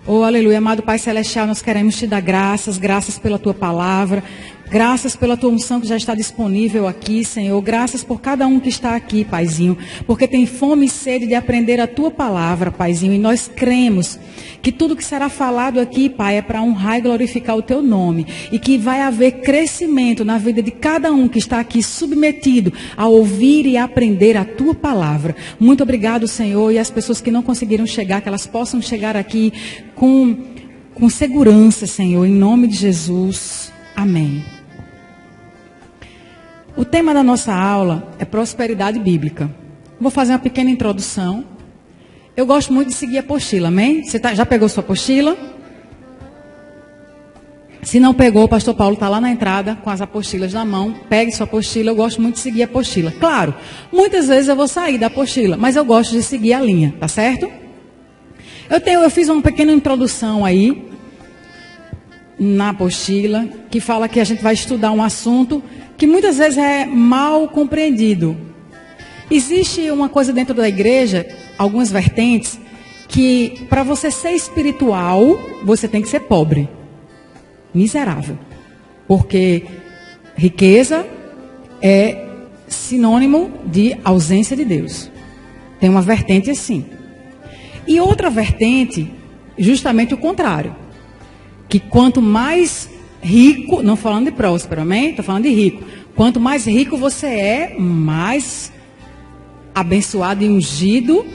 Oh, aleluia. Amado Pai Celestial, nós queremos te dar graças, graças pela tua palavra, graças pela tua unção que já está disponível aqui, Senhor. Graças por cada um que está aqui, Paizinho, porque tem fome e sede de aprender a tua palavra, Paizinho. E nós cremos que tudo que será falado aqui, Pai, é para honrar e glorificar o teu nome. E que vai haver crescimento na vida de cada um que está aqui submetido a ouvir e aprender a tua palavra. Muito obrigado, Senhor. E as pessoas que não conseguiram chegar, que elas possam chegar aqui com segurança, Senhor, em nome de Jesus. Amém. O tema da nossa aula é prosperidade bíblica. Vou fazer uma pequena introdução. Eu gosto muito de seguir a apostila, amém? Você já pegou sua apostila? Se não pegou, o pastor Paulo está lá na entrada com as apostilas na mão. Pegue sua apostila, eu gosto muito de seguir a apostila. Claro, muitas vezes eu vou sair da apostila, mas eu gosto de seguir a linha, tá certo? Eu fiz uma pequena introdução aí, na apostila, que fala que a gente vai estudar um assunto que muitas vezes é mal compreendido. Existe uma coisa dentro da igreja, algumas vertentes, que para você ser espiritual, você tem que ser pobre. Miserável. Porque riqueza é sinônimo de ausência de Deus. Tem uma vertente assim. E outra vertente, justamente o contrário. Que quanto mais rico, não falando de próspero, amém? Estou falando de rico. Quanto mais rico você é, mais abençoado e ungido,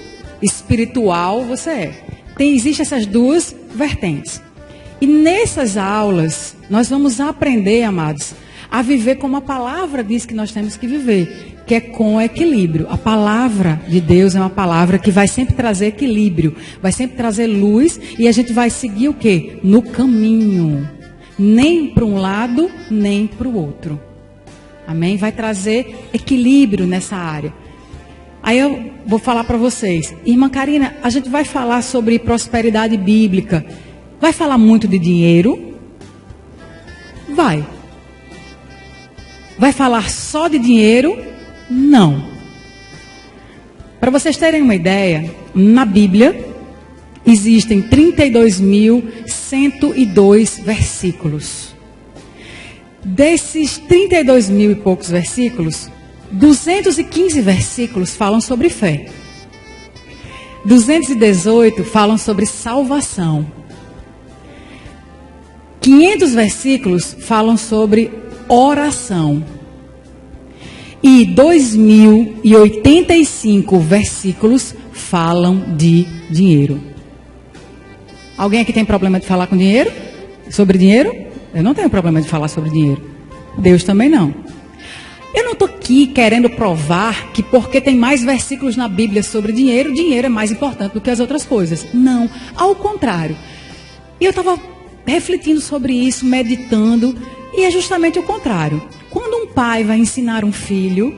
espiritual você é. Existem essas duas vertentes. E nessas aulas, nós vamos aprender, amados, a viver como a palavra diz que nós temos que viver. Que é com equilíbrio. A palavra de Deus é uma palavra que vai sempre trazer equilíbrio, vai sempre trazer luz, e a gente vai seguir o quê? No caminho. Nem para um lado, nem para o outro. Amém? Vai trazer equilíbrio nessa área. Aí eu vou falar para vocês. Irmã Karina, a gente vai falar sobre prosperidade bíblica. Vai falar muito de dinheiro? Vai. Vai falar só de dinheiro? Não. Para vocês terem uma ideia, na Bíblia existem 32.102 versículos. Desses 32 mil e poucos versículos, 215 versículos falam sobre fé. 218 falam sobre salvação. 500 versículos falam sobre oração. E 2.085 versículos falam de dinheiro. Alguém aqui tem problema de falar com dinheiro? Sobre dinheiro? Eu não tenho problema de falar sobre dinheiro. Deus também não. Eu não estou aqui querendo provar que porque tem mais versículos na Bíblia sobre dinheiro, dinheiro é mais importante do que as outras coisas. Não, ao contrário. E eu estava refletindo sobre isso, meditando, e é justamente o contrário. Quando um pai vai ensinar um filho,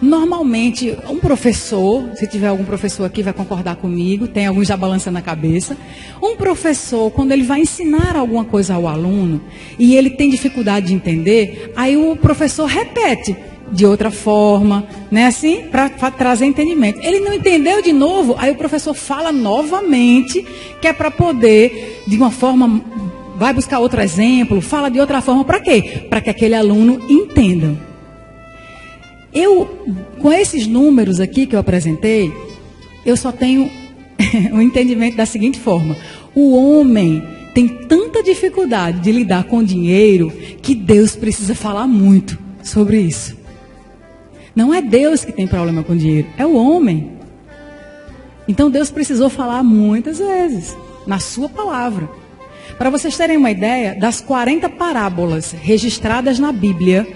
normalmente um professor, se tiver algum professor aqui vai concordar comigo, tem alguns já balançando a cabeça. Um professor, quando ele vai ensinar alguma coisa ao aluno e ele tem dificuldade de entender, aí o professor repete de outra forma, né, assim, para trazer entendimento. Ele não entendeu de novo, aí o professor fala novamente, que é para poder, de uma forma, vai buscar outro exemplo, fala de outra forma, para quê? Para que aquele aluno entenda. Com esses números aqui que eu apresentei, eu só tenho o entendimento da seguinte forma: o homem tem tanta dificuldade de lidar com dinheiro que Deus precisa falar muito sobre isso. Não é Deus que tem problema com dinheiro, é o homem. Então Deus precisou falar muitas vezes na sua palavra. Para vocês terem uma ideia, das 40 parábolas registradas na Bíblia,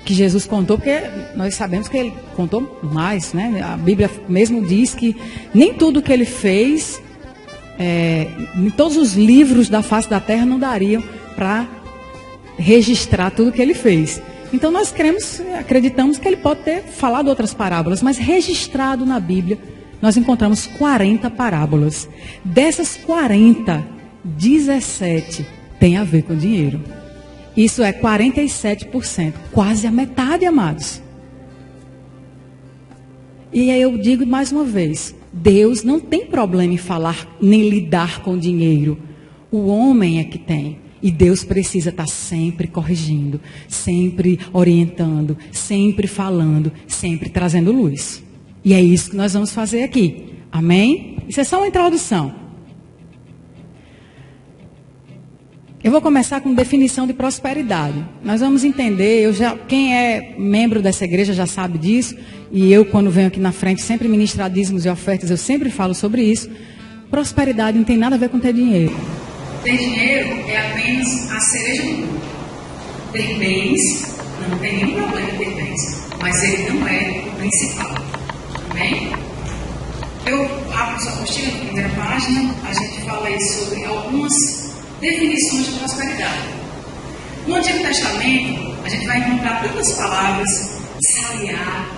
que Jesus contou, porque nós sabemos que ele contou mais, né? A Bíblia mesmo diz que nem tudo que ele fez, em todos os livros da face da terra não dariam para registrar tudo que ele fez. Então nós acreditamos que ele pode ter falado outras parábolas, mas registrado na Bíblia, nós encontramos 40 parábolas. Dessas 40, 17 tem a ver com dinheiro. Isso é 47%, quase a metade, amados. E aí eu digo mais uma vez, Deus não tem problema em falar nem lidar com dinheiro. O homem é que tem. E Deus precisa estar sempre corrigindo, sempre orientando, sempre falando, sempre trazendo luz. E é isso que nós vamos fazer aqui. Amém? Isso é só uma introdução. Eu vou começar com definição de prosperidade. Nós vamos entender, quem é membro dessa igreja já sabe disso, e eu, quando venho aqui na frente, sempre ministrar dízimos e ofertas, eu sempre falo sobre isso. Prosperidade não tem nada a ver com ter dinheiro. Ter dinheiro é apenas a cereja do bolo. Ter bens, não tem nenhum problema em ter bens, mas ele não é o principal. Amém? Eu abro sua apostila na primeira página, a gente fala aí sobre algumas definições de prosperidade. No Antigo Testamento, a gente vai encontrar tantas palavras, saciar.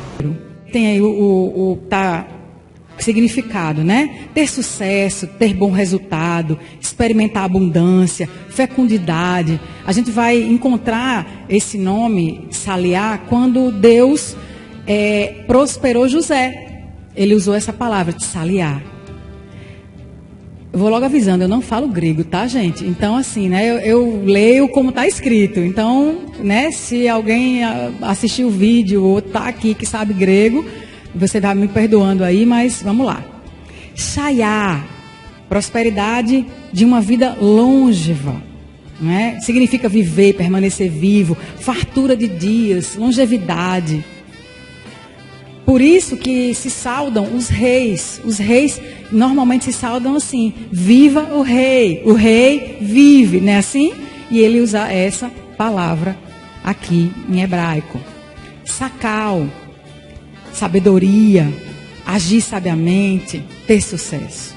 Tem aí o significado, né? Ter sucesso, ter bom resultado, experimentar abundância, fecundidade. A gente vai encontrar esse nome, saliar, quando Deus prosperou José. Ele usou essa palavra, de saliar. Eu vou logo avisando, eu não falo grego, tá, gente? Então, assim, né, eu leio como está escrito. Então, né, se alguém assistiu o vídeo ou está aqui que sabe grego, você vai me perdoando aí, mas vamos lá. Shayá, prosperidade de uma vida longeva, né? Significa viver, permanecer vivo, fartura de dias, longevidade. Por isso que se saudam os reis. Os reis normalmente se saudam assim: viva o rei vive, não é assim? E ele usa essa palavra aqui em hebraico. Sacal, sabedoria, agir sabiamente, ter sucesso.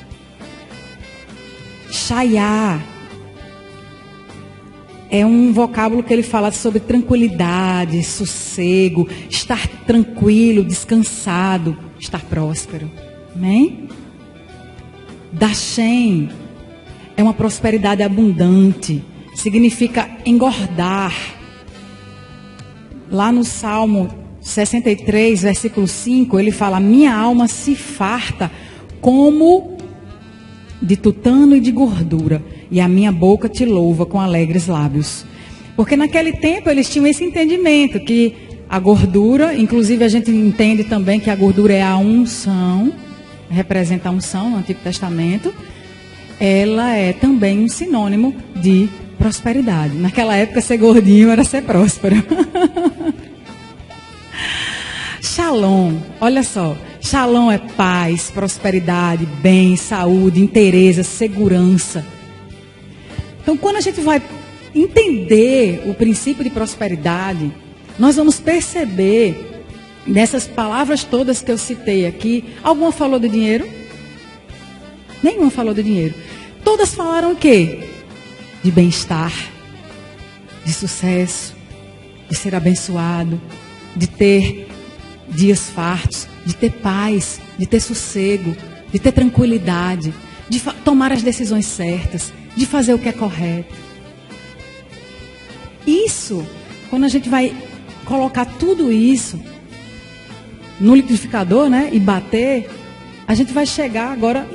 Shayá é um vocábulo que ele fala sobre tranquilidade, sossego, estar tranquilo, descansado, estar próspero. Amém? Dashem é uma prosperidade abundante, significa engordar. Lá no Salmo 63, versículo 5, ele fala: minha alma se farta como de tutano e de gordura, e a minha boca te louva com alegres lábios. Porque naquele tempo eles tinham esse entendimento, que a gordura, inclusive a gente entende também que a gordura é a unção, representa a unção no Antigo Testamento, ela é também um sinônimo de prosperidade. Naquela época ser gordinho era ser próspero. Shalom, olha só, shalom é paz, prosperidade, bem, saúde, inteireza, segurança. Então, quando a gente vai entender o princípio de prosperidade, nós vamos perceber nessas palavras todas que eu citei aqui, alguma falou de dinheiro? Nenhuma falou de dinheiro. Todas falaram o quê? De bem-estar, de sucesso, de ser abençoado, de ter dias fartos, de ter paz, de ter sossego, de ter tranquilidade, de tomar as decisões certas, de fazer o que é correto. Isso, quando a gente vai colocar tudo isso no liquidificador, né, e bater, a gente vai chegar agora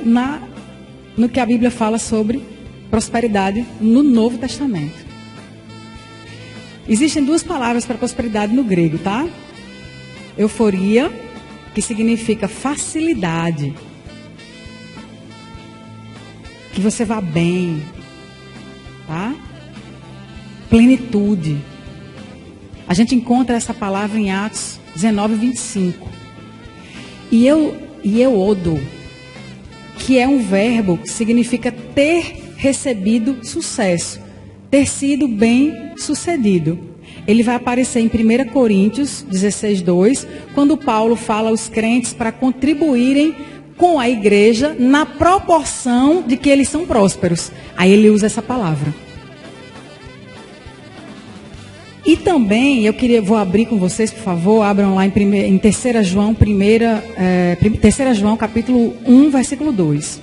no que a Bíblia fala sobre prosperidade no Novo Testamento. Existem duas palavras para prosperidade no grego, tá? Euforia, que significa facilidade, que você vá bem, tá? Plenitude. A gente encontra essa palavra em Atos 19, 25. E euodo, que é um verbo que significa ter recebido sucesso, ter sido bem sucedido. Ele vai aparecer em 1 Coríntios 16, 2, quando Paulo fala aos crentes para contribuírem com a igreja na proporção de que eles são prósperos. Aí ele usa essa palavra. E também, vou abrir com vocês, por favor, abram lá em 3 João, 3 João capítulo 1, versículo 2.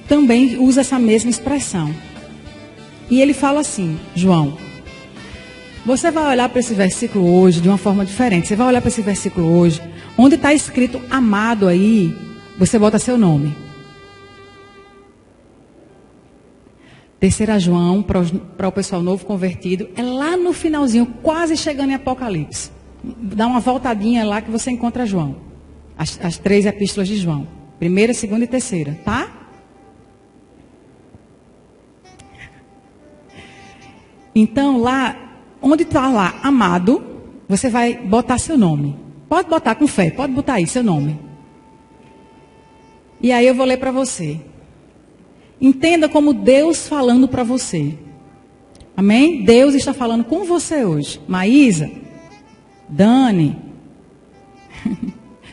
Também usa essa mesma expressão. E ele fala assim, João, você vai olhar para esse versículo hoje de uma forma diferente. Você vai olhar para esse versículo hoje Onde está escrito amado aí, você bota seu nome. 3 João, para o pessoal novo convertido, é lá no finalzinho, quase chegando em Apocalipse. Dá uma voltadinha lá que você encontra João. As 3 epístolas de João. 1ª, 2ª e 3ª, tá? Então, lá, onde está lá, amado, você vai botar seu nome. Pode botar com fé, pode botar aí seu nome. E aí eu vou ler para você. Entenda como Deus falando para você. Amém? Deus está falando com você hoje. Maísa, Dani,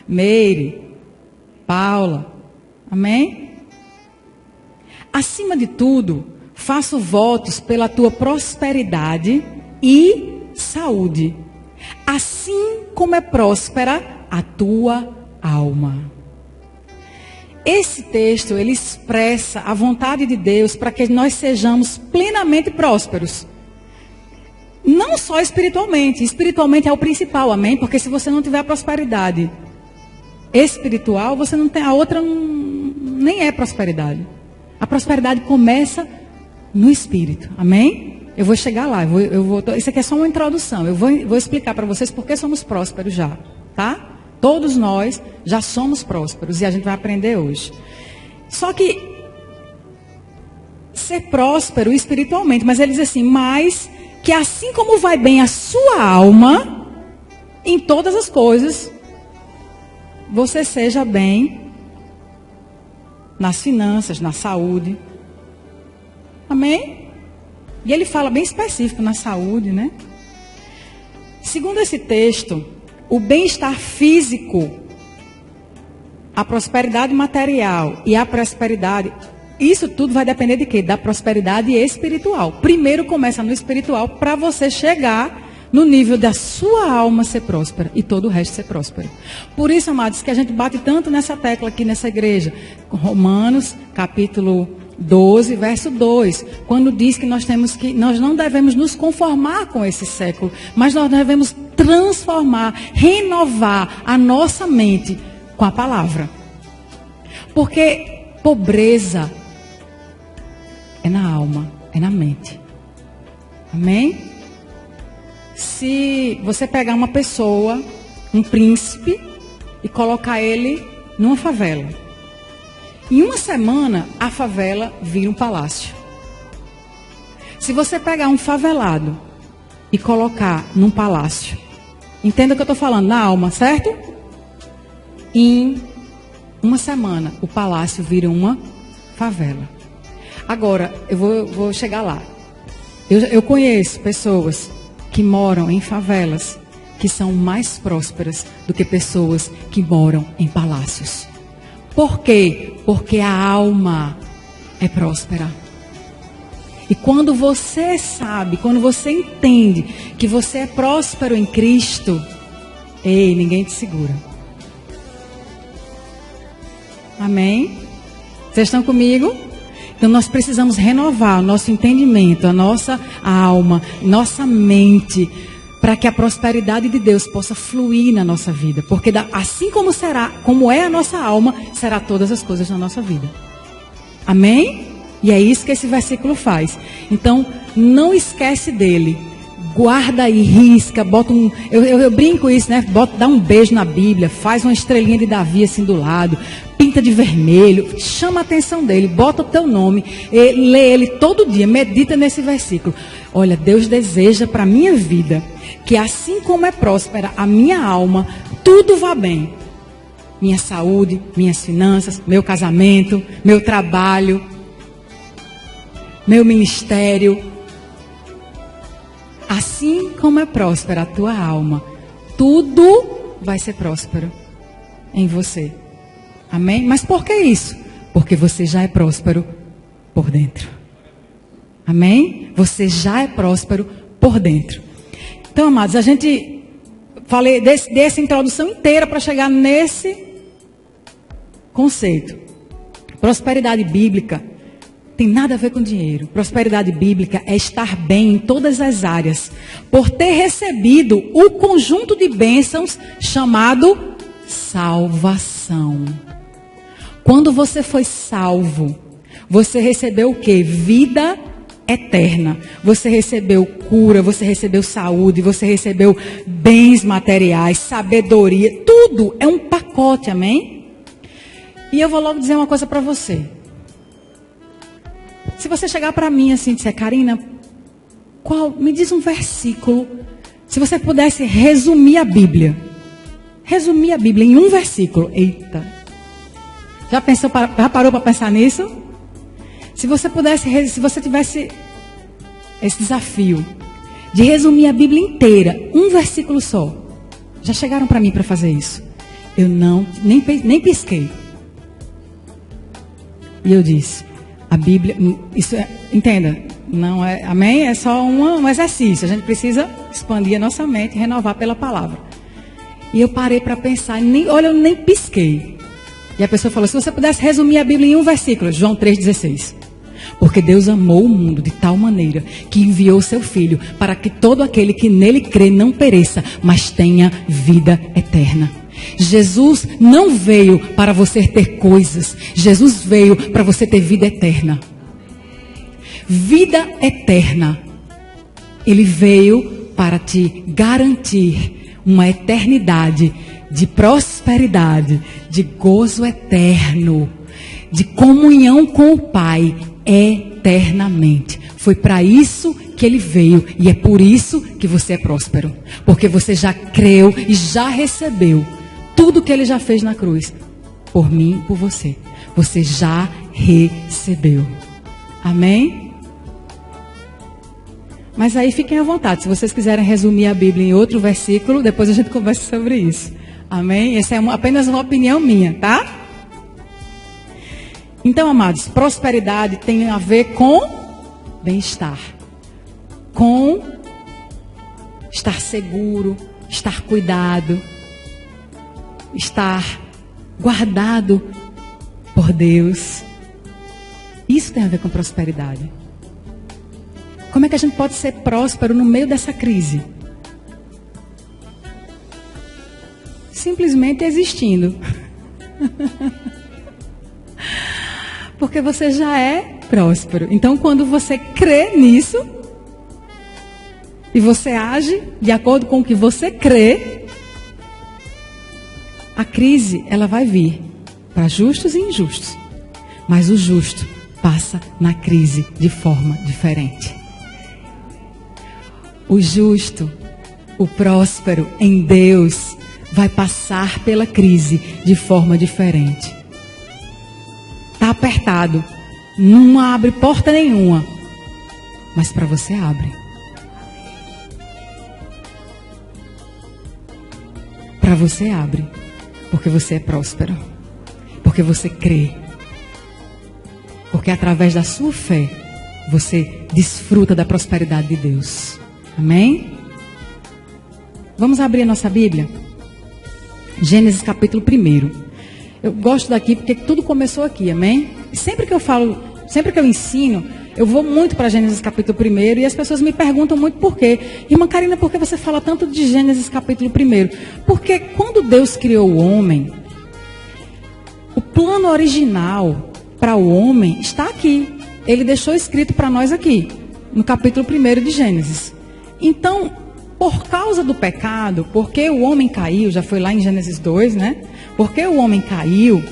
Meire, Paula. Amém? Acima de tudo, faço votos pela tua prosperidade e saúde, assim como é próspera a tua alma. Esse texto, ele expressa a vontade de Deus para que nós sejamos plenamente prósperos. Não só espiritualmente. Espiritualmente é o principal, amém? Porque se você não tiver a prosperidade espiritual, você não tem, a outra nem é prosperidade. A prosperidade começa no espírito, amém? Eu vou chegar lá, isso aqui é só uma introdução. Eu vou explicar para vocês por que somos prósperos já, tá? Todos nós já somos prósperos e a gente vai aprender hoje. Só que ser próspero espiritualmente, mas ele diz assim, mas que assim como vai bem a sua alma, em todas as coisas, você seja bem nas finanças, na saúde. Amém? E ele fala bem específico na saúde, né? Segundo esse texto, o bem-estar físico, a prosperidade material e a prosperidade, isso tudo vai depender de quê? Da prosperidade espiritual. Primeiro começa no espiritual para você chegar no nível da sua alma ser próspera e todo o resto ser próspero. Por isso, amados, que a gente bate tanto nessa tecla aqui nessa igreja. Romanos, capítulo 12, verso 2, quando diz que nós não devemos nos conformar com esse século, mas nós devemos transformar, renovar a nossa mente com a palavra. Porque pobreza é na alma, é na mente. Amém? Se você pegar uma pessoa, um príncipe, e colocar ele numa favela, em uma semana, a favela vira um palácio. Se você pegar um favelado e colocar num palácio, entenda o que eu estou falando, na alma, certo? Em uma semana, o palácio vira uma favela. Agora, eu vou chegar lá. Eu conheço pessoas que moram em favelas que são mais prósperas do que pessoas que moram em palácios. Por quê? Porque a alma é próspera. E quando você sabe, quando você entende que você é próspero em Cristo, ei, ninguém te segura. Amém? Vocês estão comigo? Então nós precisamos renovar o nosso entendimento, a nossa alma, nossa mente, para que a prosperidade de Deus possa fluir na nossa vida. Porque assim como é a nossa alma, será todas as coisas na nossa vida. Amém? E é isso que esse versículo faz. Então, não esquece dele. Guarda aí, risca, bota um... Eu brinco isso, né? Dá um beijo na Bíblia, faz uma estrelinha de Davi assim do lado, pinta de vermelho, chama a atenção dele, bota o teu nome, lê ele todo dia, medita nesse versículo. Olha, Deus deseja para a minha vida que assim como é próspera a minha alma, tudo vá bem. Minha saúde, minhas finanças, meu casamento, meu trabalho, meu ministério. Assim como é próspera a tua alma, tudo vai ser próspero em você. Amém? Mas por que isso? Porque você já é próspero por dentro. Amém? Você já é próspero por dentro. Então, amados, a gente falei dessa introdução inteira para chegar nesse conceito. Prosperidade bíblica tem nada a ver com dinheiro. Prosperidade bíblica é estar bem em todas as áreas, por ter recebido o conjunto de bênçãos chamado salvação. Quando você foi salvo, você recebeu o quê? Vida eterna. Você recebeu cura, você recebeu saúde, você recebeu bens materiais, sabedoria, tudo é um pacote, amém? E eu vou logo dizer uma coisa para você. Se você chegar para mim assim e disser, Karina, me diz um versículo, se você pudesse resumir a Bíblia em um versículo, eita, já parou para pensar nisso? Se você tivesse esse desafio de resumir a Bíblia inteira, um versículo só, já chegaram para mim para fazer isso? Eu nem pisquei. E eu disse, a Bíblia, entenda, não é, amém? É só um exercício, a gente precisa expandir a nossa mente e renovar pela palavra. E eu parei para pensar, eu nem pisquei. E a pessoa falou, se você pudesse resumir a Bíblia em um versículo, João 3,16. Porque Deus amou o mundo de tal maneira que enviou seu Filho para que todo aquele que nele crê não pereça, mas tenha vida eterna. Jesus não veio para você ter coisas. Jesus veio para você ter vida eterna. Vida eterna. Ele veio para te garantir uma eternidade de prosperidade, de gozo eterno, de comunhão com o Pai eternamente. Foi para isso que ele veio e é por isso que você é próspero. Porque você já creu e já recebeu tudo que ele já fez na cruz. Por mim e por você. Você já recebeu. Amém? Mas aí fiquem à vontade. Se vocês quiserem resumir a Bíblia em outro versículo, depois a gente conversa sobre isso. Amém? Essa é apenas uma opinião minha, tá? Então, amados, prosperidade tem a ver com bem-estar. Com estar seguro, estar cuidado, estar guardado por Deus. Isso tem a ver com prosperidade. Como é que a gente pode ser próspero no meio dessa crise? Simplesmente existindo. Porque você já é próspero. Então, quando você crê nisso, e você age de acordo com o que você crê, a crise, ela vai vir para justos e injustos. Mas o justo passa na crise de forma diferente. O justo, o próspero em Deus, vai passar pela crise de forma diferente. Está apertado, não abre porta nenhuma, mas para você abre. Para você abre, porque você é próspero, porque você crê, porque através da sua fé você desfruta da prosperidade de Deus. Amém? Vamos abrir a nossa Bíblia? Gênesis capítulo 1. Eu gosto daqui porque tudo começou aqui, amém? E sempre que eu ensino, eu vou muito para Gênesis capítulo 1 e as pessoas me perguntam muito por quê. Irmã Karina, por que você fala tanto de Gênesis capítulo 1? Porque quando Deus criou o homem, o plano original para o homem está aqui. Ele deixou escrito para nós aqui, no capítulo 1 de Gênesis. Então, por causa do pecado, porque o homem caiu, já foi lá em Gênesis 2, né? Porque o homem caiu,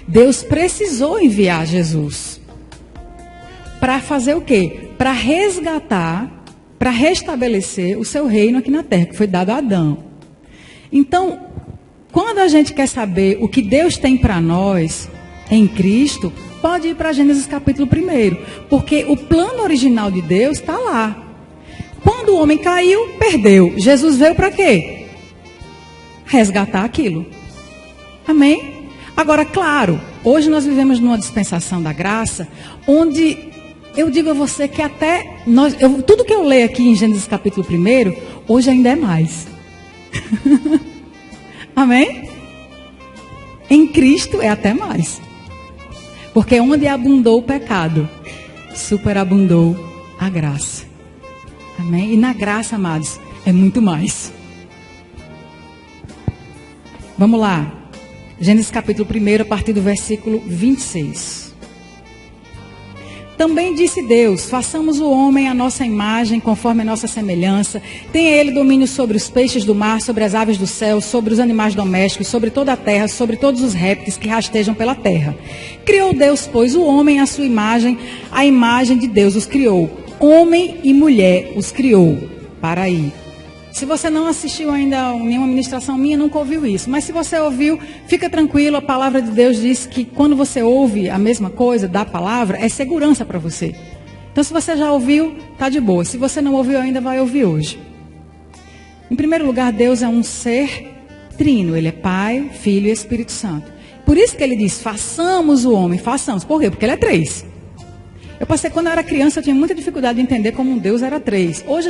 Deus precisou enviar Jesus. Para fazer o quê? Para resgatar, para restabelecer o seu reino aqui na terra, que foi dado a Adão. Então, quando a gente quer saber o que Deus tem para nós em Cristo, pode ir para Gênesis capítulo 1. Porque o plano original de Deus está lá. Quando o homem caiu, perdeu. Jesus veio para quê? Resgatar aquilo. Amém? Agora, claro, hoje nós vivemos numa dispensação da graça, onde eu digo a você que até tudo que eu leio aqui em Gênesis capítulo 1, hoje ainda é mais. Amém? Em Cristo é até mais. Porque onde abundou o pecado, superabundou a graça. Amém? E na graça, amados, é muito mais. Vamos lá. Gênesis capítulo 1, a partir do versículo 26. Também disse Deus, façamos o homem à nossa imagem, conforme a nossa semelhança. Tenha ele domínio sobre os peixes do mar, sobre as aves do céu, sobre os animais domésticos, sobre toda a terra, sobre todos os répteis que rastejam pela terra. Criou Deus, pois, o homem à sua imagem, a imagem de Deus os criou. Homem e mulher os criou. Para aí. Se você não assistiu ainda nenhuma ministração minha, nunca ouviu isso. Mas se você ouviu, fica tranquilo, a palavra de Deus diz que quando você ouve a mesma coisa da palavra, é segurança para você. Então se você já ouviu, está de boa. Se você não ouviu ainda, vai ouvir hoje. Em primeiro lugar, Deus é um ser trino. Ele é Pai, Filho e Espírito Santo. Por isso que ele diz, façamos o homem, façamos. Por quê? Porque ele é 3. Eu passei, quando eu era criança, eu tinha muita dificuldade de entender como um Deus era 3. Hoje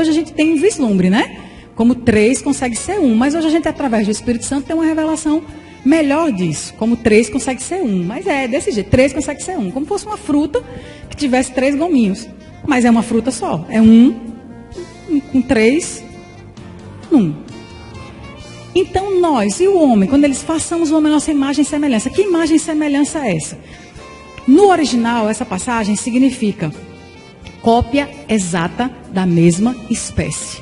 a gente tem um vislumbre, né? Como 3 consegue ser 1. Mas hoje a gente, através do Espírito Santo, tem uma revelação melhor disso. Como 3 consegue ser 1. Mas é desse jeito, 3 consegue ser 1. Como fosse uma fruta que tivesse 3 gominhos. Mas é uma fruta só. É 1 com 3, 1. Então nós e o homem, quando eles façamos o homem a nossa imagem e semelhança. Que imagem e semelhança é essa? No original, essa passagem significa cópia exata da mesma espécie.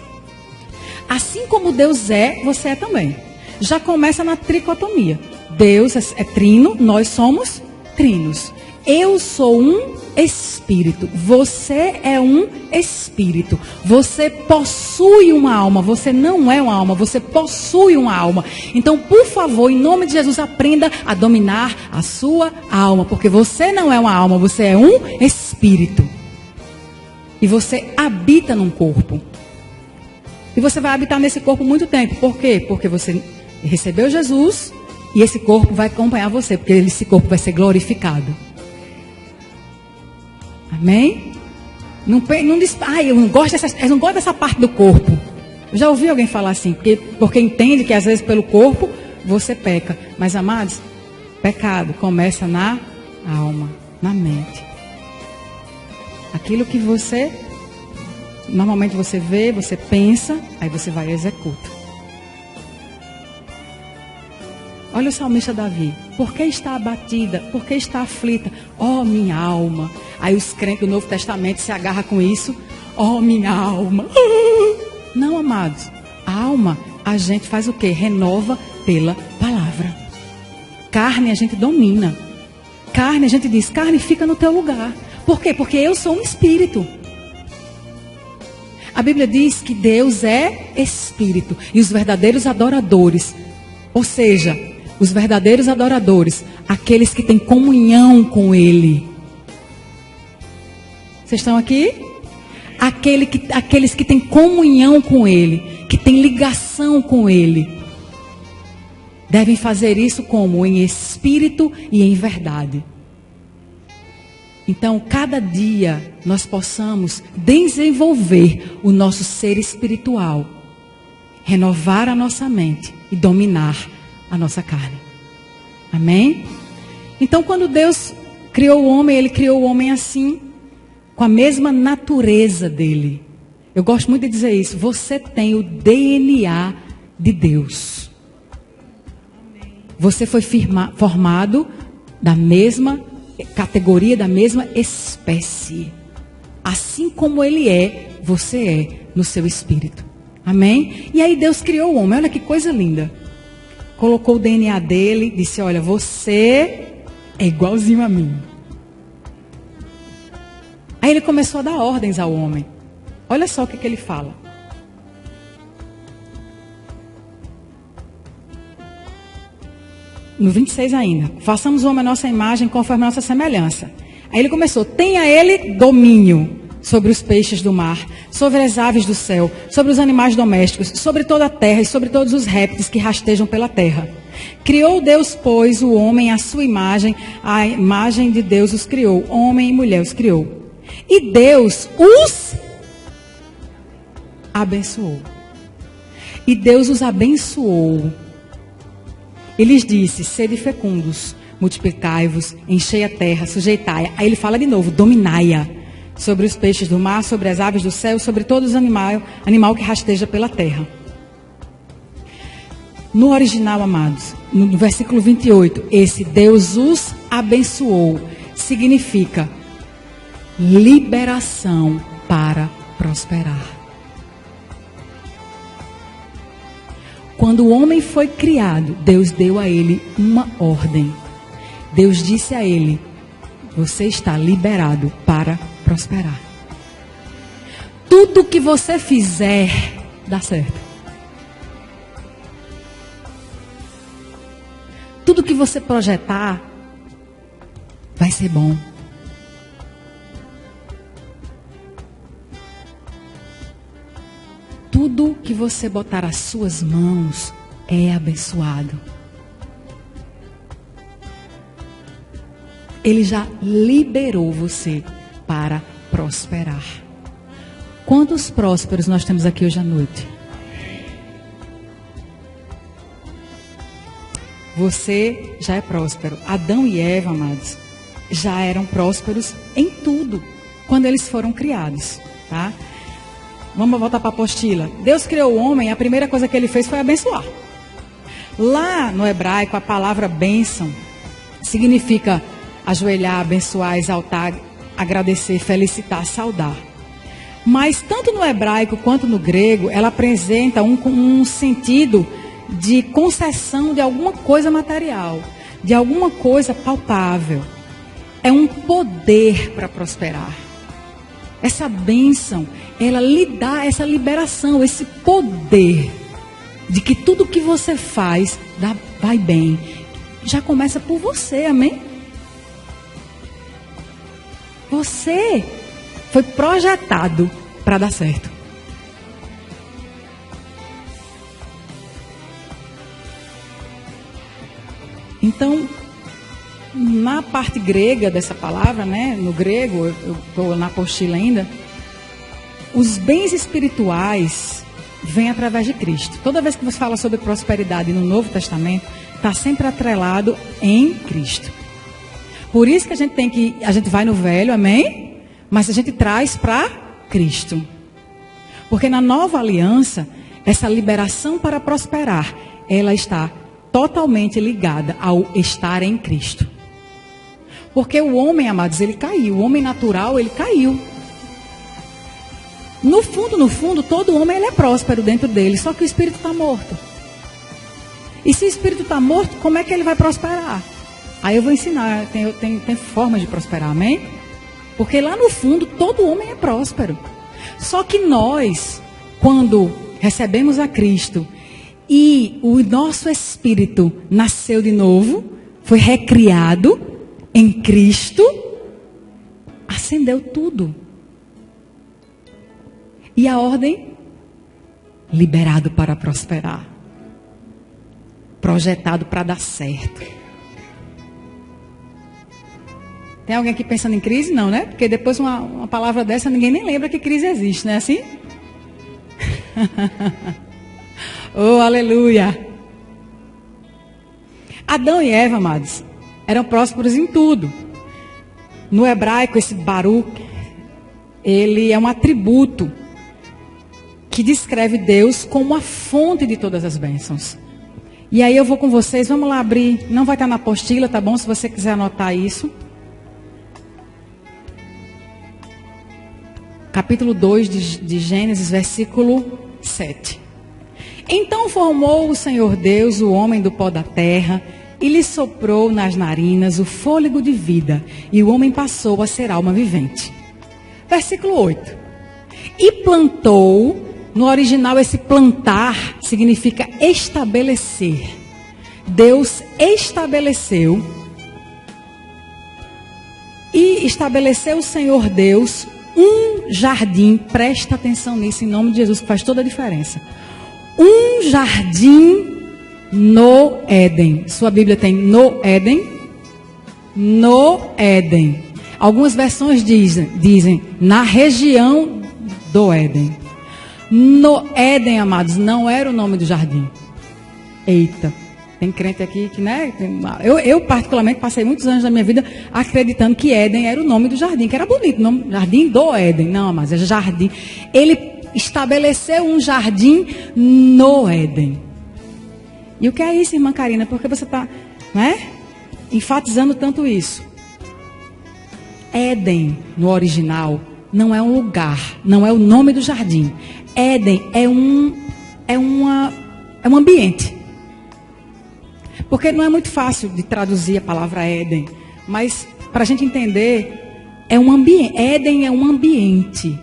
Assim como Deus é, você é também. Já começa na tricotomia. Deus é trino, nós somos trinos. Eu sou um espírito, você é um espírito. Você possui uma alma, você não é uma alma, você possui uma alma. Então, por favor, em nome de Jesus, aprenda a dominar a sua alma, porque você não é uma alma, você é um espírito. E você habita num corpo. E você vai habitar nesse corpo muito tempo. Por quê? Porque você recebeu Jesus e esse corpo vai acompanhar você, porque esse corpo vai ser glorificado. Amém? Não diz, eu não gosto dessa parte do corpo. Eu já ouvi alguém falar assim, porque entende que às vezes pelo corpo você peca. Mas amados, pecado começa na alma, na mente. Aquilo que normalmente você vê, você pensa, aí você vai e executa. Olha o salmista Davi. Por que está abatida? Por que está aflita? Oh, minha alma. Aí os crentes do Novo Testamento se agarram com isso. Oh, minha alma. Não, amados. A alma, a gente faz o quê? Renova pela palavra. Carne a gente domina. Carne a gente diz, carne fica no teu lugar. Por quê? Porque eu sou um espírito. A Bíblia diz que Deus é espírito. E os verdadeiros adoradores, ou seja, os verdadeiros adoradores, aqueles que têm comunhão com Ele. Vocês estão aqui? Aqueles que têm comunhão com Ele, que têm ligação com Ele, devem fazer isso como? Em espírito e em verdade. Então, cada dia nós possamos desenvolver o nosso ser espiritual, renovar a nossa mente e dominar a nossa carne. Amém? Então, quando Deus criou o homem, Ele criou o homem assim, com a mesma natureza dele. Eu gosto muito de dizer isso. Você tem o DNA de Deus. Você foi formado da mesma categoria, da mesma espécie. Assim como Ele é, você é no seu espírito. Amém? E aí Deus criou o homem. Olha que coisa linda. Colocou o DNA dele, disse, olha, você é igualzinho a mim. Aí ele começou a dar ordens ao homem. Olha só o que ele fala. No 26 ainda. Façamos o homem a nossa imagem conforme a nossa semelhança. Aí ele começou, tenha ele domínio sobre os peixes do mar, sobre as aves do céu, sobre os animais domésticos, sobre toda a terra e sobre todos os répteis que rastejam pela terra. Criou Deus, pois, o homem à sua imagem, a imagem de Deus os criou, homem e mulher os criou. E Deus os abençoou. E Deus os abençoou. E lhes disse, sede fecundos, multiplicai-vos, enchei a terra, sujeitai-a. Aí ele fala de novo, dominai-a. Sobre os peixes do mar, sobre as aves do céu, sobre todos os animal que rasteja pela terra. No original, amados, no versículo 28, esse Deus os abençoou significa liberação para prosperar. Quando o homem foi criado, Deus deu a ele uma ordem. Deus disse a ele: você está liberado para prosperar. Tudo que você fizer, dá certo. Tudo que você projetar, vai ser bom. Tudo que você botar as suas mãos é abençoado. Ele já liberou você para prosperar. Quantos prósperos nós temos aqui hoje à noite? Você já é próspero. Adão e Eva, amados, já eram prósperos em tudo quando eles foram criados, tá? Vamos voltar para a apostila. Deus criou o homem, a primeira coisa que ele fez foi abençoar. Lá no hebraico, a palavra bênção significa ajoelhar, abençoar, exaltar, agradecer, felicitar, saudar. Mas tanto no hebraico quanto no grego, ela apresenta um sentido de concessão de alguma coisa material, de alguma coisa palpável. É um poder para prosperar. Essa bênção, ela lhe dá essa liberação, esse poder de que tudo que você faz vai bem. Já começa por você, amém? Você foi projetado para dar certo. Então, na parte grega dessa palavra, né, no grego, eu estou na apostila ainda, os bens espirituais vêm através de Cristo. Toda vez que você fala sobre prosperidade no Novo Testamento, está sempre atrelado em Cristo. Por isso que a gente vai no Velho, amém? Mas a gente traz para Cristo. Porque na Nova Aliança, essa liberação para prosperar, ela está totalmente ligada ao estar em Cristo. Porque o homem, amados, ele caiu. O homem natural, ele caiu. No fundo, todo homem ele é próspero dentro dele. Só que o espírito está morto. E se o espírito está morto, como é que ele vai prosperar? Aí eu vou ensinar. Tem formas de prosperar, amém? Porque lá no fundo, todo homem é próspero. Só que nós, quando recebemos a Cristo e o nosso espírito nasceu de novo, foi recriado em Cristo, acendeu tudo. E a ordem? Liberado para prosperar. Projetado para dar certo. Tem alguém aqui pensando em crise? Não, né? Porque depois uma palavra dessa, ninguém nem lembra que crise existe, não é assim? Oh, aleluia! Adão e Eva, amados, eram prósperos em tudo. No hebraico, esse Baruch, ele é um atributo que descreve Deus como a fonte de todas as bênçãos. E aí eu vou com vocês, vamos lá abrir, não vai estar na apostila, tá bom? Se você quiser anotar isso. Capítulo 2 de Gênesis, versículo 7. Então formou o Senhor Deus o homem do pó da terra e lhe soprou nas narinas o fôlego de vida, e o homem passou a ser alma vivente. Versículo 8. E plantou, no original esse plantar significa estabelecer. Deus estabeleceu, e estabeleceu o Senhor Deus um jardim, presta atenção nisso em nome de Jesus, que faz toda a diferença. Um jardim no Éden. Sua Bíblia tem no Éden? No Éden. Algumas versões dizem na região do Éden. No Éden, amados, não era o nome do jardim. Eita, tem crente aqui que, né? Eu particularmente passei muitos anos da minha vida acreditando que Éden era o nome do jardim, que era bonito, nome, jardim do Éden. Não, mas é jardim. Ele estabeleceu um jardim no Éden. E o que é isso, irmã Karina? Por que você está, né, enfatizando tanto isso? Éden, no original, não é um lugar, não é o nome do jardim. Éden é um ambiente. Porque não é muito fácil de traduzir a palavra Éden, mas para a gente entender, é um ambiente. Éden é um ambiente.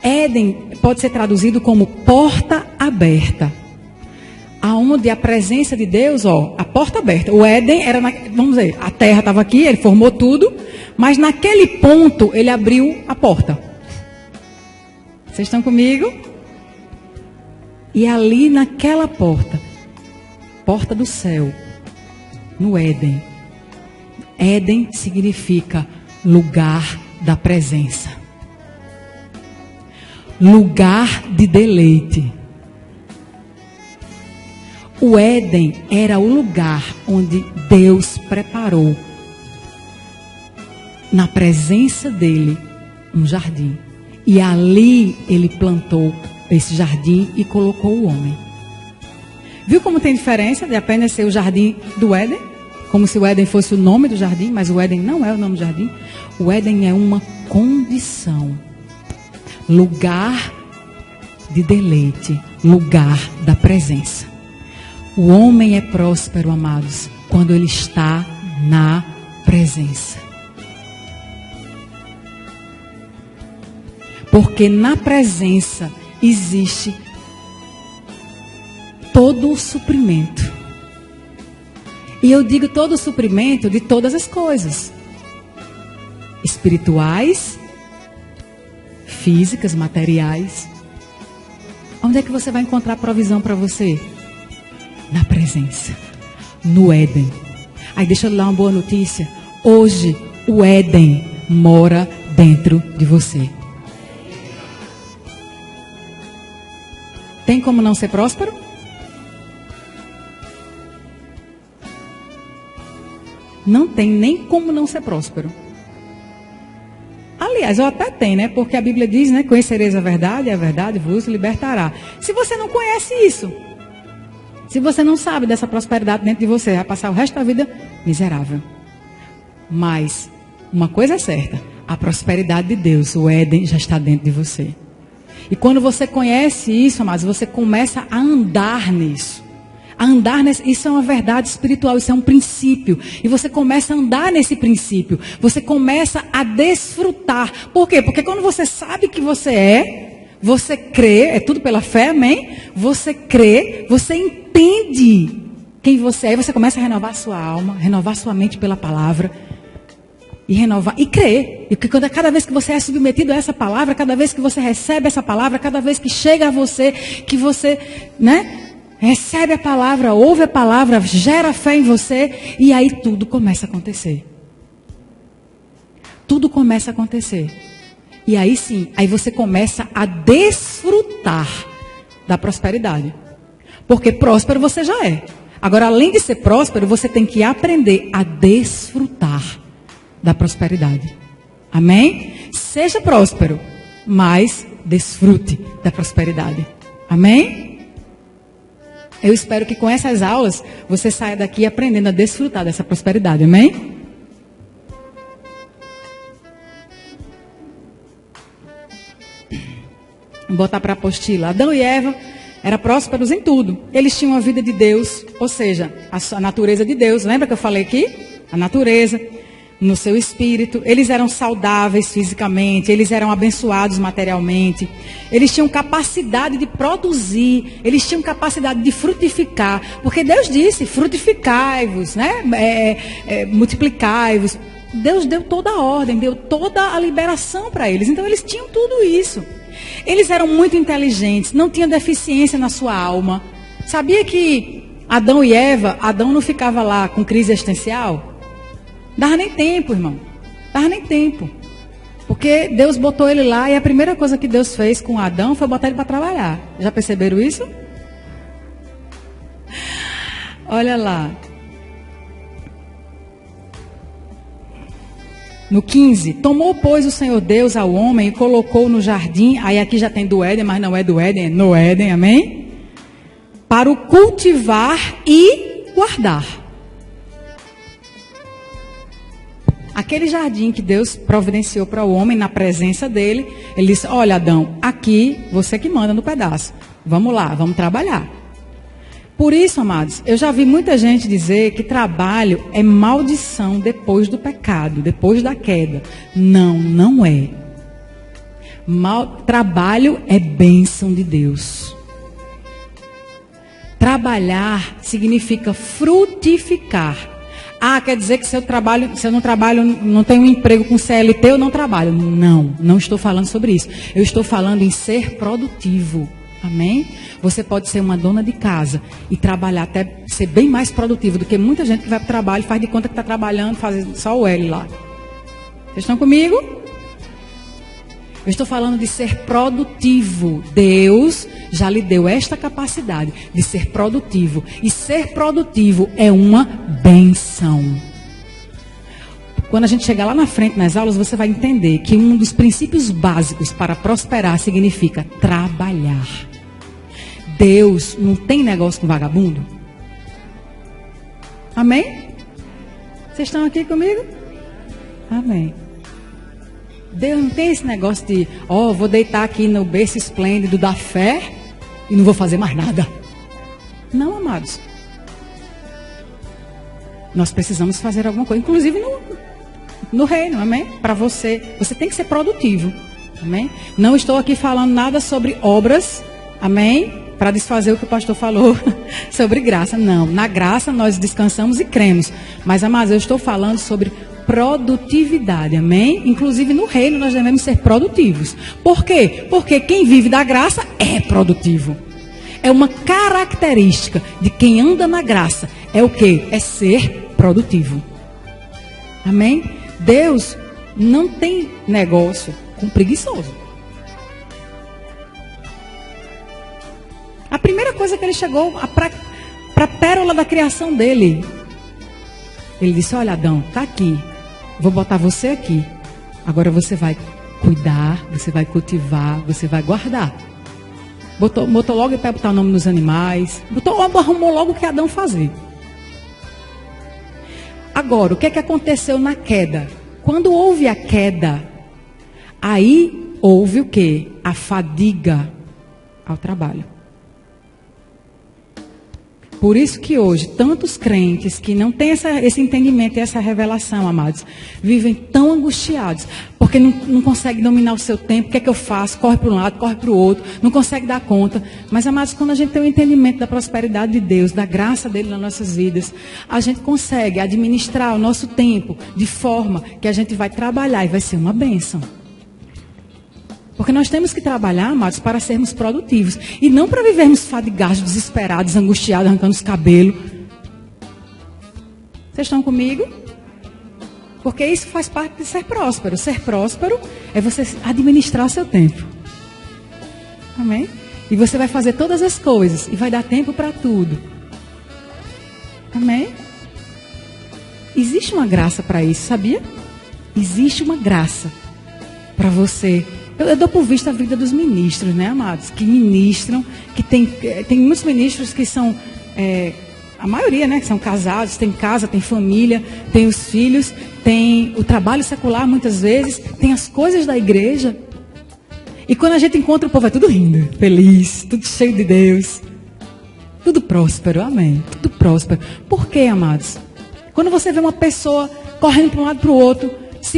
Éden pode ser traduzido como porta aberta. Aonde a presença de Deus, a porta aberta. O Éden era, vamos dizer, a terra estava aqui, ele formou tudo, mas naquele ponto ele abriu a porta. Vocês estão comigo? E ali naquela porta, porta do céu, no Éden. Éden significa lugar da presença. Lugar de deleite. O Éden era o lugar onde Deus preparou, na presença dele, um jardim. E ali ele plantou esse jardim e colocou o homem. Viu como tem diferença de apenas ser o jardim do Éden? Como se o Éden fosse o nome do jardim, mas o Éden não é o nome do jardim. O Éden é uma condição. Lugar de deleite, lugar da presença. O homem é próspero, amados, quando ele está na presença. Porque na presença existe todo o suprimento. E eu digo todo o suprimento de todas as coisas. Espirituais, físicas, materiais. Onde é que você vai encontrar provisão para você? Na presença, no Éden. Aí deixa eu lhe dar uma boa notícia. Hoje o Éden mora dentro de você. Tem como não ser próspero? Não tem nem como não ser próspero. Aliás, eu até tenho, né? Porque a Bíblia diz, né? Conhecereis a verdade vos libertará. Se você não conhece isso, se você não sabe dessa prosperidade dentro de você, vai passar o resto da vida miserável. Mas, uma coisa é certa, a prosperidade de Deus, o Éden, já está dentro de você. E quando você conhece isso, amados, você começa a andar nisso. A andar nesse, isso é uma verdade espiritual, isso é um princípio. E você começa a andar nesse princípio. Você começa a desfrutar. Por quê? Porque quando você sabe que você crê, é tudo pela fé, amém? Você crê, você entende quem você é. E você começa a renovar sua alma, renovar sua mente pela palavra. E renovar, e crer. E cada vez que você é submetido a essa palavra, cada vez que você recebe essa palavra, cada vez que chega a você, que você, né, recebe a palavra, ouve a palavra, gera fé em você, e aí tudo começa a acontecer. Tudo começa a acontecer. E aí sim, aí você começa a desfrutar da prosperidade. Porque próspero você já é. Agora, além de ser próspero, você tem que aprender a desfrutar da prosperidade. Amém? Seja próspero, mas desfrute da prosperidade. Amém? Eu espero que com essas aulas você saia daqui aprendendo a desfrutar dessa prosperidade. Amém? Vou botar para a apostila. Adão e Eva eram prósperos em tudo. Eles tinham a vida de Deus, ou seja, a natureza de Deus. Lembra que eu falei aqui? A natureza. No seu espírito, eles eram saudáveis fisicamente, eles eram abençoados materialmente, eles tinham capacidade de produzir, eles tinham capacidade de frutificar, porque Deus disse, frutificai-vos, né? Multiplicai-vos. Deus deu toda a ordem, deu toda a liberação para eles, então eles tinham tudo isso. Eles eram muito inteligentes, não tinham deficiência na sua alma. Sabia que Adão e Eva, Adão não ficava lá com crise existencial? Dava nem tempo, irmão. Dava nem tempo. Porque Deus botou ele lá e a primeira coisa que Deus fez com Adão foi botar ele para trabalhar. Já perceberam isso? Olha lá. No 15. Tomou, pois, o Senhor Deus ao homem e colocou no jardim. Aí aqui já tem do Éden, mas não é do Éden, é no Éden, amém? para o cultivar e guardar. Aquele jardim que Deus providenciou para o homem na presença dele, ele disse: olha, Adão, aqui você que manda no pedaço. Vamos lá, vamos trabalhar. Por isso, amados, eu já vi muita gente dizer que trabalho é maldição depois do pecado, depois da queda. Não, não é. Trabalho é bênção de Deus. Trabalhar significa frutificar. Ah, quer dizer que se eu não trabalho, não tenho um emprego com CLT, eu não trabalho. Não, não estou falando sobre isso. Eu estou falando em ser produtivo. Amém? Você pode ser uma dona de casa e trabalhar até ser bem mais produtivo do que muita gente que vai para o trabalho e faz de conta que está trabalhando, faz só o L lá. Vocês estão comigo? Eu estou falando de ser produtivo. Deus já lhe deu esta capacidade de ser produtivo. E ser produtivo é uma benção. Quando a gente chegar lá na frente nas aulas, você vai entender que um dos princípios básicos para prosperar significa trabalhar. Deus não tem negócio com vagabundo? Amém? Vocês estão aqui comigo? Amém. Deus não tem esse negócio de, vou deitar aqui no berço esplêndido da fé e não vou fazer mais nada. Não, amados. Nós precisamos fazer alguma coisa, inclusive no reino, amém? Para você tem que ser produtivo, amém? Não estou aqui falando nada sobre obras, amém? Para desfazer o que o pastor falou sobre graça. Não, na graça nós descansamos e cremos. Mas, amados, eu estou falando sobre produtividade, amém? Inclusive no reino nós devemos ser produtivos. Por quê? Porque quem vive da graça é produtivo. É uma característica de quem anda na graça. É o quê? É ser produtivo. Amém? Deus não tem negócio com preguiçoso. A primeira coisa que ele chegou para a pérola da criação dele, ele disse: olha, Adão, está aqui. Vou botar você aqui. Agora você vai cuidar, você vai cultivar, você vai guardar. Botou logo para botar o nome nos animais. Arrumou logo o que Adão fazia. Agora, o que é que aconteceu na queda? Quando houve a queda, aí houve o quê? A fadiga ao trabalho. Por isso que hoje, tantos crentes que não têm esse entendimento e essa revelação, amados, vivem tão angustiados, porque não conseguem dominar o seu tempo. O que é que eu faço? Corre para um lado, corre para o outro, não consegue dar conta. Mas, amados, quando a gente tem o entendimento da prosperidade de Deus, da graça dele nas nossas vidas, a gente consegue administrar o nosso tempo de forma que a gente vai trabalhar e vai ser uma bênção. Porque nós temos que trabalhar, amados, para sermos produtivos. E não para vivermos fadigados, desesperados, angustiados, arrancando os cabelos. Vocês estão comigo? Porque isso faz parte de ser próspero. Ser próspero é você administrar seu tempo. Amém? E você vai fazer todas as coisas. E vai dar tempo para tudo. Amém? Existe uma graça para isso, sabia? Existe uma graça para você. Eu dou por vista a vida dos ministros, né, amados? Que ministram, que tem muitos ministros que são, a maioria, né, que são casados, tem casa, tem família, tem os filhos, tem o trabalho secular muitas vezes, tem as coisas da igreja. E quando a gente encontra o povo, é tudo rindo, feliz, tudo cheio de Deus, tudo próspero, amém? Tudo próspero. Por quê, amados? Quando você vê uma pessoa correndo para um lado para o outro,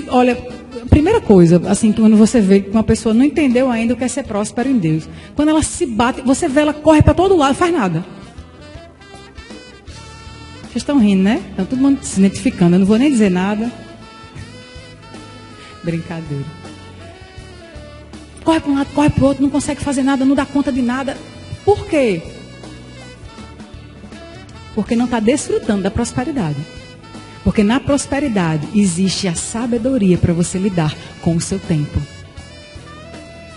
olha... A primeira coisa, assim, quando você vê que uma pessoa não entendeu ainda o que é ser próspero em Deus. Quando ela se bate, você vê ela corre para todo lado, faz nada. Vocês estão rindo, né? Estão todo mundo se identificando. Eu não vou nem dizer nada. Brincadeira. Corre para um lado, corre para o outro, não consegue fazer nada, não dá conta de nada. Por quê? Porque não está desfrutando da prosperidade. Porque na prosperidade existe a sabedoria para você lidar com o seu tempo.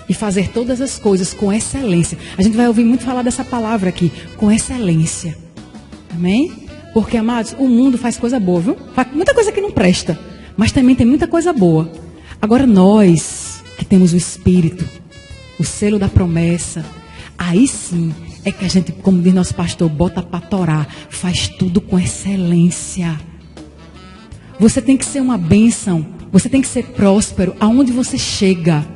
E fazer todas as coisas com excelência. A gente vai ouvir muito falar dessa palavra aqui, com excelência. Amém? Porque, amados, o mundo faz coisa boa, viu? Faz muita coisa que não presta, mas também tem muita coisa boa. Agora nós, que temos o Espírito, o selo da promessa, a aí sim é que a gente, como diz nosso pastor, bota para torar, faz tudo com excelência. Você tem que ser uma bênção, você tem que ser próspero aonde você chega.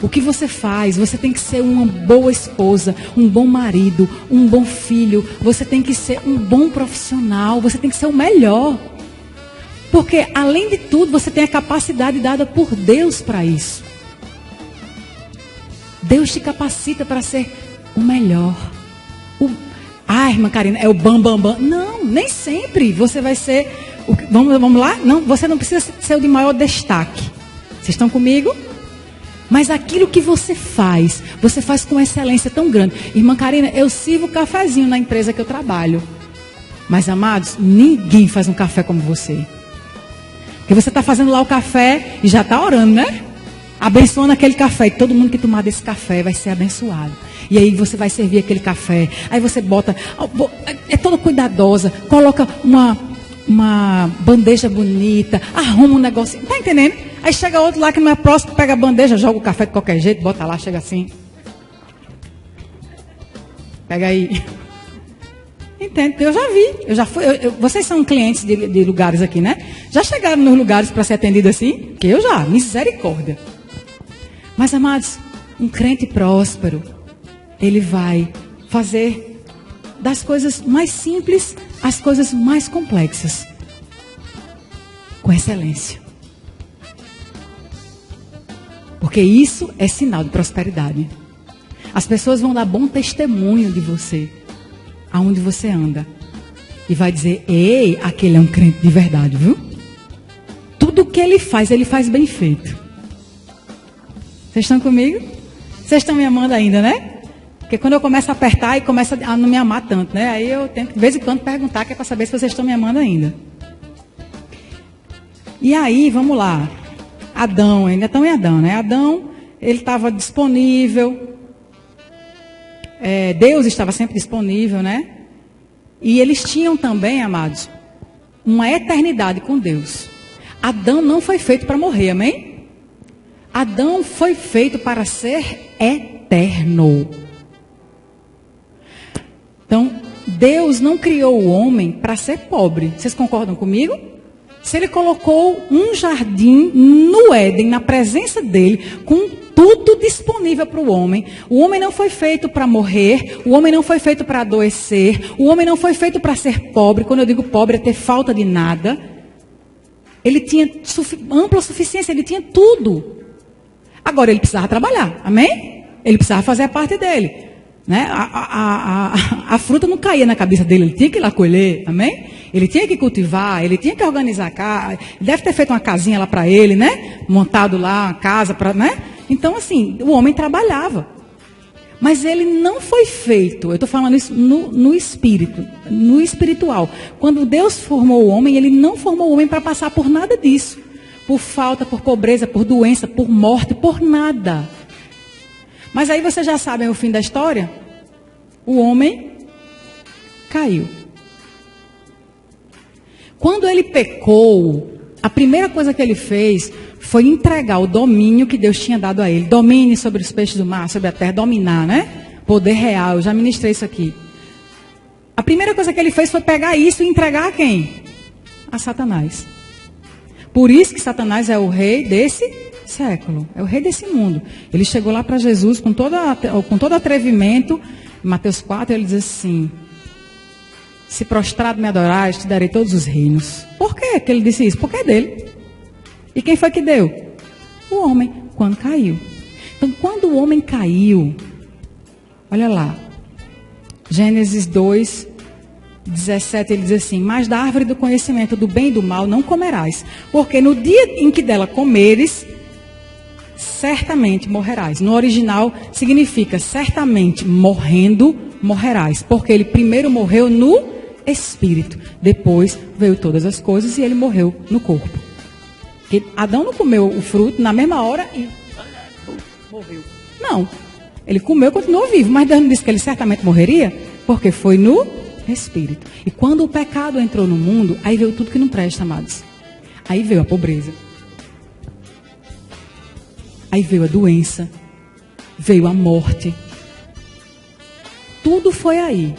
O que você faz? Você tem que ser uma boa esposa, um bom marido, um bom filho. Você tem que ser um bom profissional. Você tem que ser o melhor. Porque, além de tudo, você tem a capacidade dada por Deus para isso. Deus te capacita para ser o melhor. Irmã Karina, é o bam, bam, bam. Não, nem sempre você vai ser... Vamos lá? Não, você não precisa ser o de maior destaque. Vocês estão comigo? Mas aquilo que você faz com excelência tão grande. Irmã Karina, eu sirvo cafezinho na empresa que eu trabalho. Mas, amados, ninguém faz um café como você. Porque você está fazendo lá o café e já está orando, né? Abençoando aquele café. E todo mundo que tomar desse café vai ser abençoado. E aí você vai servir aquele café. Aí você bota... É toda cuidadosa. Coloca uma bandeja bonita. Arruma um negócio. Tá entendendo? Aí chega outro lá que não é próximo, pega a bandeja, joga o café de qualquer jeito, bota lá, chega assim. Pega aí. Entende? Eu já vi. Eu já fui. Vocês são clientes de lugares aqui, né? Já chegaram nos lugares para ser atendido assim? Que eu já. Misericórdia. Mas, amados, um crente próspero, ele vai fazer das coisas mais simples as coisas mais complexas. Com excelência. Porque isso é sinal de prosperidade. As pessoas vão dar bom testemunho de você, aonde você anda. E vai dizer, ei, aquele é um crente de verdade, viu? Tudo que ele faz bem feito. Vocês estão comigo? Vocês estão me amando ainda, né? Porque quando eu começo a apertar e começa a não me amar tanto, né? Aí eu tento, de vez em quando, perguntar, que é para saber se vocês estão me amando ainda. E aí, vamos lá. Adão, ainda estão em Adão, né? Adão, ele estava disponível. Deus estava sempre disponível, né? E eles tinham também, amados, uma eternidade com Deus. Adão não foi feito para morrer, amém? Adão foi feito para ser eterno. Então, Deus não criou o homem para ser pobre. Vocês concordam comigo? Se ele colocou um jardim no Éden, na presença dele, com tudo disponível para o homem não foi feito para morrer, o homem não foi feito para adoecer, o homem não foi feito para ser pobre. Quando eu digo pobre, é ter falta de nada. Ele tinha ampla suficiência, ele tinha tudo. Agora, ele precisava trabalhar, amém? Ele precisava fazer a parte dele. Né? A fruta não caía na cabeça dele, ele tinha que ir lá colher, amém? Ele tinha que cultivar, ele tinha que organizar a casa, deve ter feito uma casinha lá para ele, né? Montado lá uma casa, né? Então, assim, o homem trabalhava. Mas ele não foi feito, eu estou falando isso no espírito, no espiritual. Quando Deus formou o homem, ele não formou o homem para passar por nada disso. Por falta, por pobreza, por doença, por morte, por nada. Mas aí vocês já sabem o fim da história? O homem caiu. Quando ele pecou, a primeira coisa que ele fez foi entregar o domínio que Deus tinha dado a ele. Domine sobre os peixes do mar, sobre a terra, dominar, né? Poder real, eu já ministrei isso aqui. A primeira coisa que ele fez foi pegar isso e entregar a quem? A Satanás. Por isso que Satanás é o rei desse século, é o rei desse mundo. Ele chegou lá para Jesus com todo atrevimento. Em Mateus 4, ele diz assim: se prostrado me adorares, te darei todos os reinos. Por que ele disse isso? Porque é dele. E quem foi que deu? O homem, quando caiu. Então, quando o homem caiu, olha lá, Gênesis 2, 17, ele diz assim: mas da árvore do conhecimento do bem e do mal não comerás, porque no dia em que dela comeres, certamente morrerás. No original significa certamente morrendo morrerás, porque ele primeiro morreu no espírito, depois veio todas as coisas e ele morreu no corpo. Porque Adão não comeu o fruto na mesma hora e morreu. Não, ele comeu e continuou vivo, mas Deus não disse que ele certamente morreria, porque foi no espírito. E quando o pecado entrou no mundo, aí veio tudo que não presta, amados. Aí veio a pobreza. Aí veio a doença, veio a morte. tudo foi aí.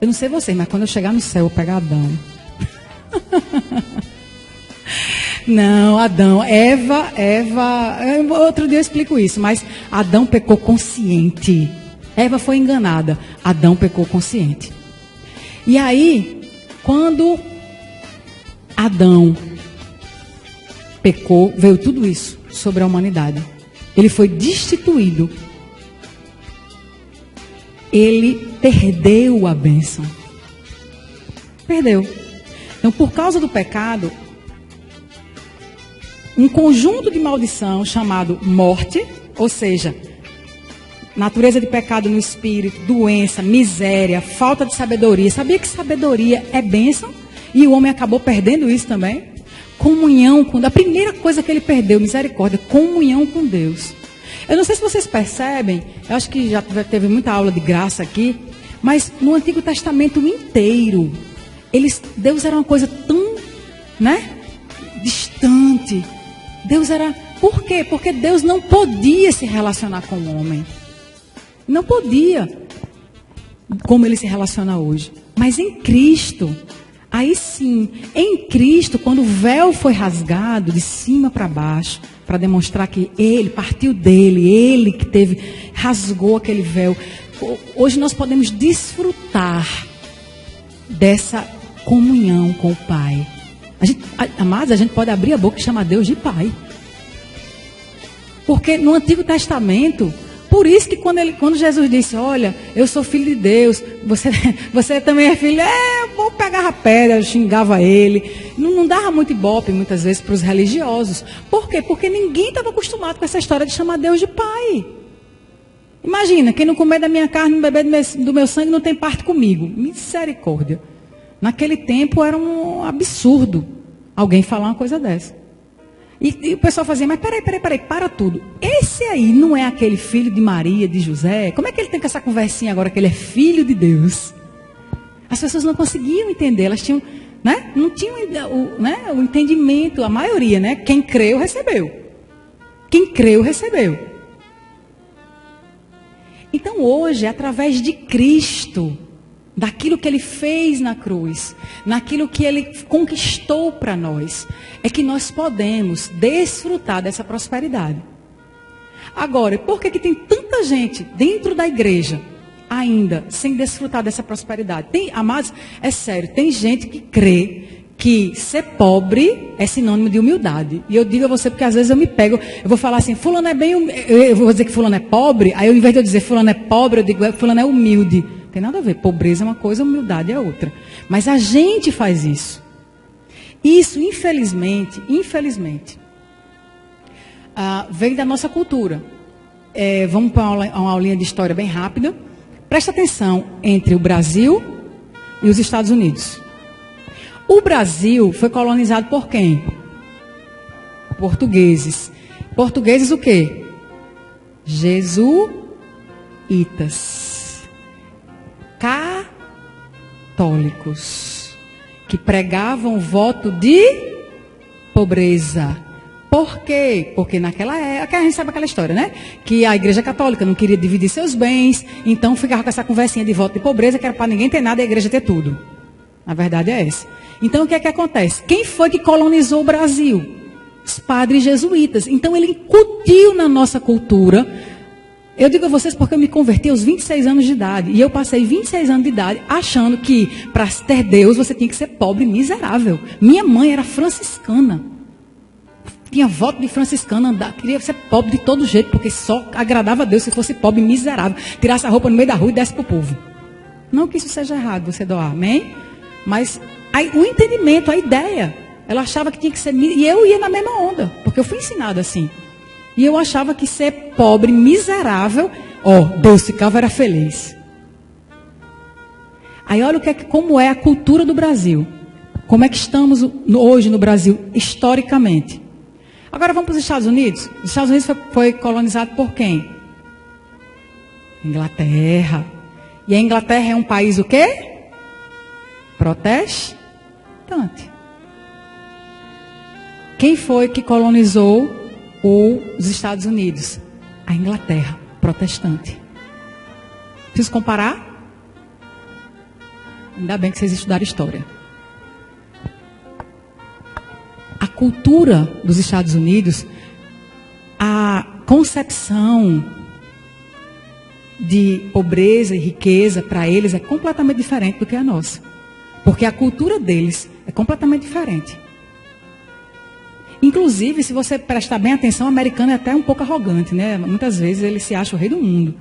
Eu não sei vocês, mas quando eu chegar no céu, eu pego Adão. Não, Adão, Eva, outro dia eu explico isso, mas Adão pecou consciente. Eva foi enganada, Adão pecou consciente. E aí, quando Adão pecou, veio tudo isso sobre a humanidade. Ele foi destituído. Ele perdeu a bênção. Perdeu. Então, por causa do pecado, um conjunto de maldição chamado morte, ou seja, natureza de pecado no espírito, doença, miséria, falta de sabedoria. Sabia que sabedoria é bênção? E o homem acabou perdendo isso também? Comunhão com Deus. A primeira coisa que ele perdeu, misericórdia, comunhão com Deus. Eu não sei se vocês percebem, eu acho que já teve muita aula de graça aqui, mas no Antigo Testamento inteiro, Deus era uma coisa tão, distante. Deus era... Por quê? Porque Deus não podia se relacionar com o homem. Não podia, como ele se relaciona hoje. Mas em Cristo, aí sim, em Cristo, quando o véu foi rasgado de cima para baixo, para demonstrar que ele partiu dele, ele que rasgou aquele véu. Hoje nós podemos desfrutar dessa comunhão com o Pai. Amados, a gente pode abrir a boca e chamar Deus de Pai. Porque no Antigo Testamento, por isso que quando Jesus disse, olha, eu sou filho de Deus, você também é filho, eu vou pegar a pedra, eu xingava ele. Não dava muito ibope, muitas vezes, para os religiosos. Por quê? Porque ninguém estava acostumado com essa história de chamar Deus de Pai. Imagina, quem não comer da minha carne, não beber do meu sangue, não tem parte comigo. Misericórdia. Naquele tempo era um absurdo alguém falar uma coisa dessa. E o pessoal fazia, mas peraí, para tudo. Esse aí não é aquele filho de Maria, de José? Como é que ele tem com essa conversinha agora que ele é filho de Deus? As pessoas não conseguiam entender, elas tinham, não tinham o entendimento, a maioria, quem creu, recebeu. Quem creu, recebeu. Então hoje, através de Cristo, daquilo que ele fez na cruz, naquilo que ele conquistou para nós, é que nós podemos desfrutar dessa prosperidade. Agora, por que tem tanta gente dentro da igreja ainda sem desfrutar dessa prosperidade? Amados, é sério, tem gente que crê que ser pobre é sinônimo de humildade. E eu digo a você porque às vezes eu me pego, eu vou falar assim, fulano é eu vou dizer que fulano é pobre, aí ao invés de eu dizer fulano é pobre, eu digo fulano é humilde. Tem nada a ver, pobreza é uma coisa, humildade é outra. Mas a gente faz isso. Isso, infelizmente, vem da nossa cultura. Vamos para uma aulinha de história bem rápida. Presta atenção entre o Brasil e os Estados Unidos. O Brasil foi colonizado por quem? Portugueses. Portugueses o quê? Jesuítas. Católicos, que pregavam o voto de pobreza. Por quê? Porque naquela época, a gente sabe aquela história, que a igreja católica não queria dividir seus bens, então ficava com essa conversinha de voto de pobreza, que era para ninguém ter nada e a igreja ter tudo. A verdade é essa. Então o que é que acontece? Quem foi que colonizou o Brasil? Os padres jesuítas. Então ele incutiu na nossa cultura. Eu digo a vocês porque eu me converti aos 26 anos de idade. E eu passei 26 anos de idade achando que para ter Deus você tinha que ser pobre e miserável. Minha mãe era franciscana. Tinha voto de franciscana, queria ser pobre de todo jeito, porque só agradava a Deus se fosse pobre e miserável. Tirasse a roupa no meio da rua e desse para o povo. Não que isso seja errado, você doar, amém? Mas aí, o entendimento, a ideia, ela achava que tinha que ser... E eu ia na mesma onda, porque eu fui ensinada assim. E eu achava que ser pobre, miserável, Deus ficava era feliz. Aí olha como é a cultura do Brasil. Como é que estamos hoje no Brasil, historicamente. Agora vamos para os Estados Unidos. Os Estados Unidos foi colonizado por quem? Inglaterra. E a Inglaterra é um país o quê? Protestante. Quem foi que colonizou os Estados Unidos? A Inglaterra, protestante. Preciso comparar? Ainda bem que vocês estudaram história. A cultura dos Estados Unidos, a concepção de pobreza e riqueza para eles é completamente diferente do que a nossa. Porque a cultura deles é completamente diferente. Inclusive, se você prestar bem atenção, o americano é até um pouco arrogante, né? Muitas vezes ele se acha o rei do mundo,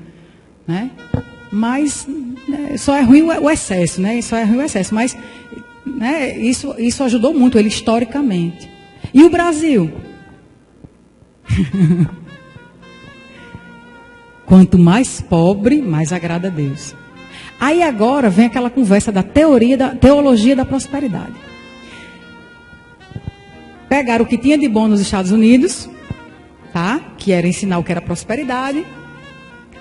né? Mas só é ruim o excesso, né? Só é ruim o excesso, mas né, isso ajudou muito ele historicamente. E o Brasil? Quanto mais pobre, mais agrada a Deus. Aí agora vem aquela conversa da teologia da prosperidade. Pegaram o que tinha de bom nos Estados Unidos, tá? Que era ensinar o que era prosperidade.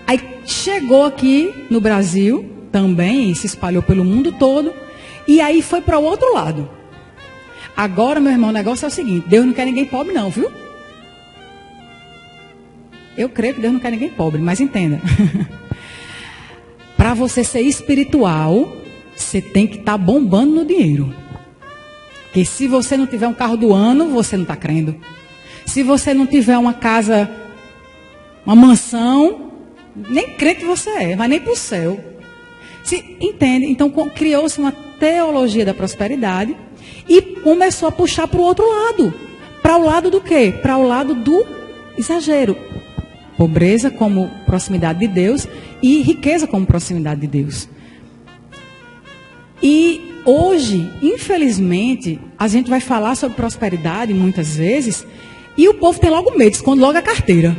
Aí chegou aqui no Brasil também, e se espalhou pelo mundo todo, e aí foi para o outro lado. Agora, meu irmão, o negócio é o seguinte: Deus não quer ninguém pobre não, viu? Eu creio que Deus não quer ninguém pobre, mas entenda. Para você ser espiritual, você tem que estar bombando no dinheiro. Porque se você não tiver um carro do ano, você não está crendo. Se você não tiver uma casa, uma mansão, nem crente você é, mas nem para o céu. Entende? Então criou-se uma teologia da prosperidade e começou a puxar para o outro lado. Para o lado do quê? Para o lado do exagero. Pobreza como proximidade de Deus e riqueza como proximidade de Deus. E hoje, infelizmente, a gente vai falar sobre prosperidade muitas vezes e o povo tem logo medo, esconde logo a carteira.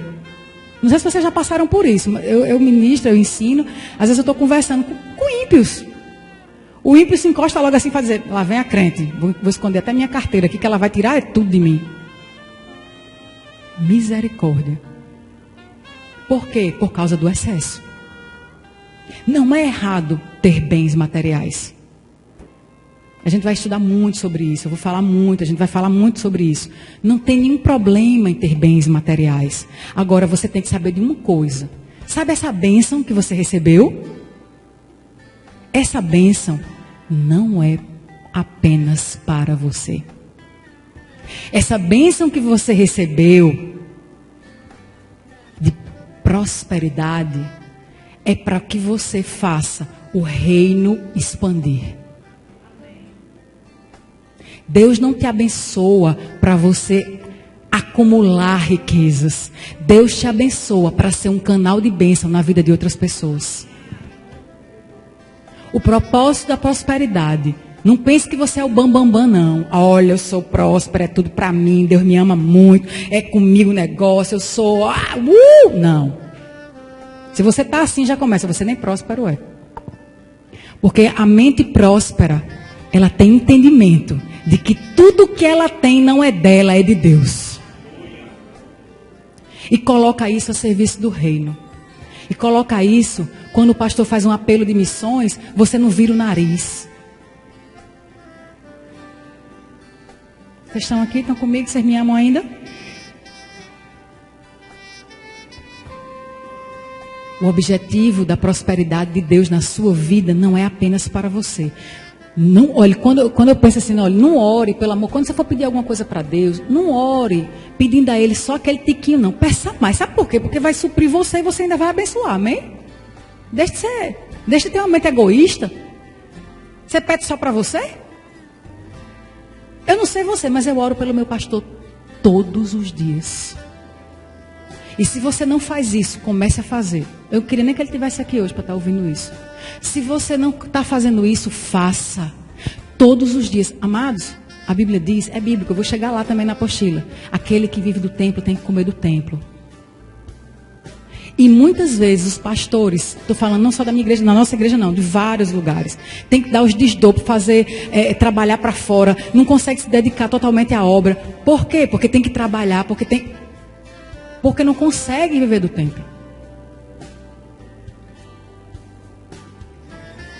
Não sei se vocês já passaram por isso. Eu ministro, eu ensino. Às vezes eu estou conversando com ímpios. O ímpio se encosta logo assim para dizer: lá vem a crente, vou esconder até minha carteira aqui que ela vai tirar tudo de mim. Misericórdia. Por quê? Por causa do excesso. Não é errado ter bens materiais. A gente vai estudar muito sobre isso, eu vou falar muito, a gente vai falar muito sobre isso. Não tem nenhum problema em ter bens materiais. Agora você tem que saber de uma coisa. Sabe essa bênção que você recebeu? Essa bênção não é apenas para você. Essa bênção que você recebeu de prosperidade é para que você faça o reino expandir. Deus não te abençoa para você acumular riquezas. Deus te abençoa para ser um canal de bênção na vida de outras pessoas. O propósito da prosperidade. Não pense que você é o bambambam, não. Olha, eu sou próspero, é tudo para mim, Deus me ama muito, é comigo o negócio, eu sou... Não. Se você está assim, já começa, você nem próspero é. Porque a mente próspera, ela tem entendimento de que tudo que ela tem não é dela, é de Deus. E coloca isso a serviço do reino. E coloca isso, quando o pastor faz um apelo de missões, você não vira o nariz. Vocês estão aqui, estão comigo, vocês me amam ainda? O objetivo da prosperidade de Deus na sua vida não é apenas para você. Não, olha, quando eu penso assim, olha, não ore, pelo amor, quando você for pedir alguma coisa para Deus, não ore pedindo a Ele só aquele tiquinho, não. Peça mais. Sabe por quê? Porque vai suprir você e você ainda vai abençoar, amém? Deixa de ter uma mente egoísta. Você pede só para você? Eu não sei você, mas eu oro pelo meu pastor todos os dias. E se você não faz isso, comece a fazer. Eu queria nem que ele estivesse aqui hoje para estar ouvindo isso. Se você não está fazendo isso, faça. Todos os dias. Amados, a Bíblia diz, é bíblico, eu vou chegar lá também na apostila. Aquele que vive do templo tem que comer do templo. E muitas vezes os pastores, estou falando não só da minha igreja, na nossa igreja não, de vários lugares, tem que dar os desdobros, fazer, trabalhar para fora, não consegue se dedicar totalmente à obra. Por quê? Porque tem que trabalhar, porque não consegue viver do templo.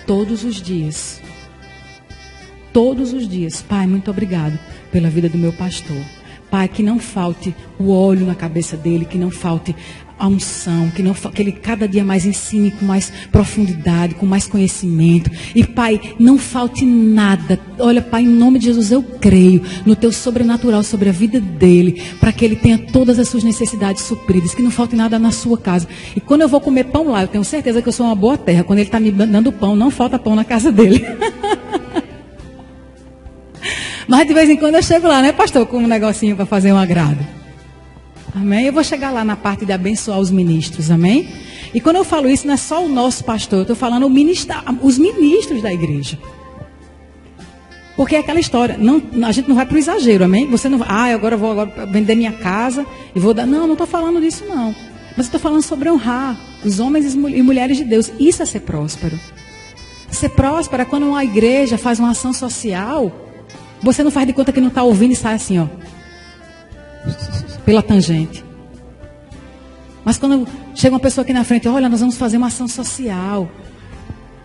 Todos os dias, Pai, muito obrigado pela vida do meu pastor. Pai, que não falte o óleo na cabeça dele, que não falte a unção, que ele cada dia mais ensine com mais profundidade, com mais conhecimento. E Pai, não falte nada. Olha, Pai, em nome de Jesus, eu creio no Teu sobrenatural sobre a vida dele, para que ele tenha todas as suas necessidades supridas, que não falte nada na sua casa. E quando eu vou comer pão lá, eu tenho certeza que eu sou uma boa terra. Quando ele está me dando pão, não falta pão na casa dele. Mas de vez em quando eu chego lá, né, pastor, com um negocinho para fazer um agrado. Amém? Eu vou chegar lá na parte de abençoar os ministros, amém? E quando eu falo isso, não é só o nosso pastor, eu estou falando os ministros da igreja. Porque é aquela história, a gente não vai para o exagero, amém? Você não vai, agora eu vou vender minha casa e vou dar. Não estou falando disso, não. Mas eu estou falando sobre honrar os homens e mulheres de Deus. Isso é ser próspero. Ser próspero é quando uma igreja faz uma ação social. Você não faz de conta que não está ouvindo e sai assim, ó, pela tangente. Mas quando chega uma pessoa aqui na frente, olha, nós vamos fazer uma ação social.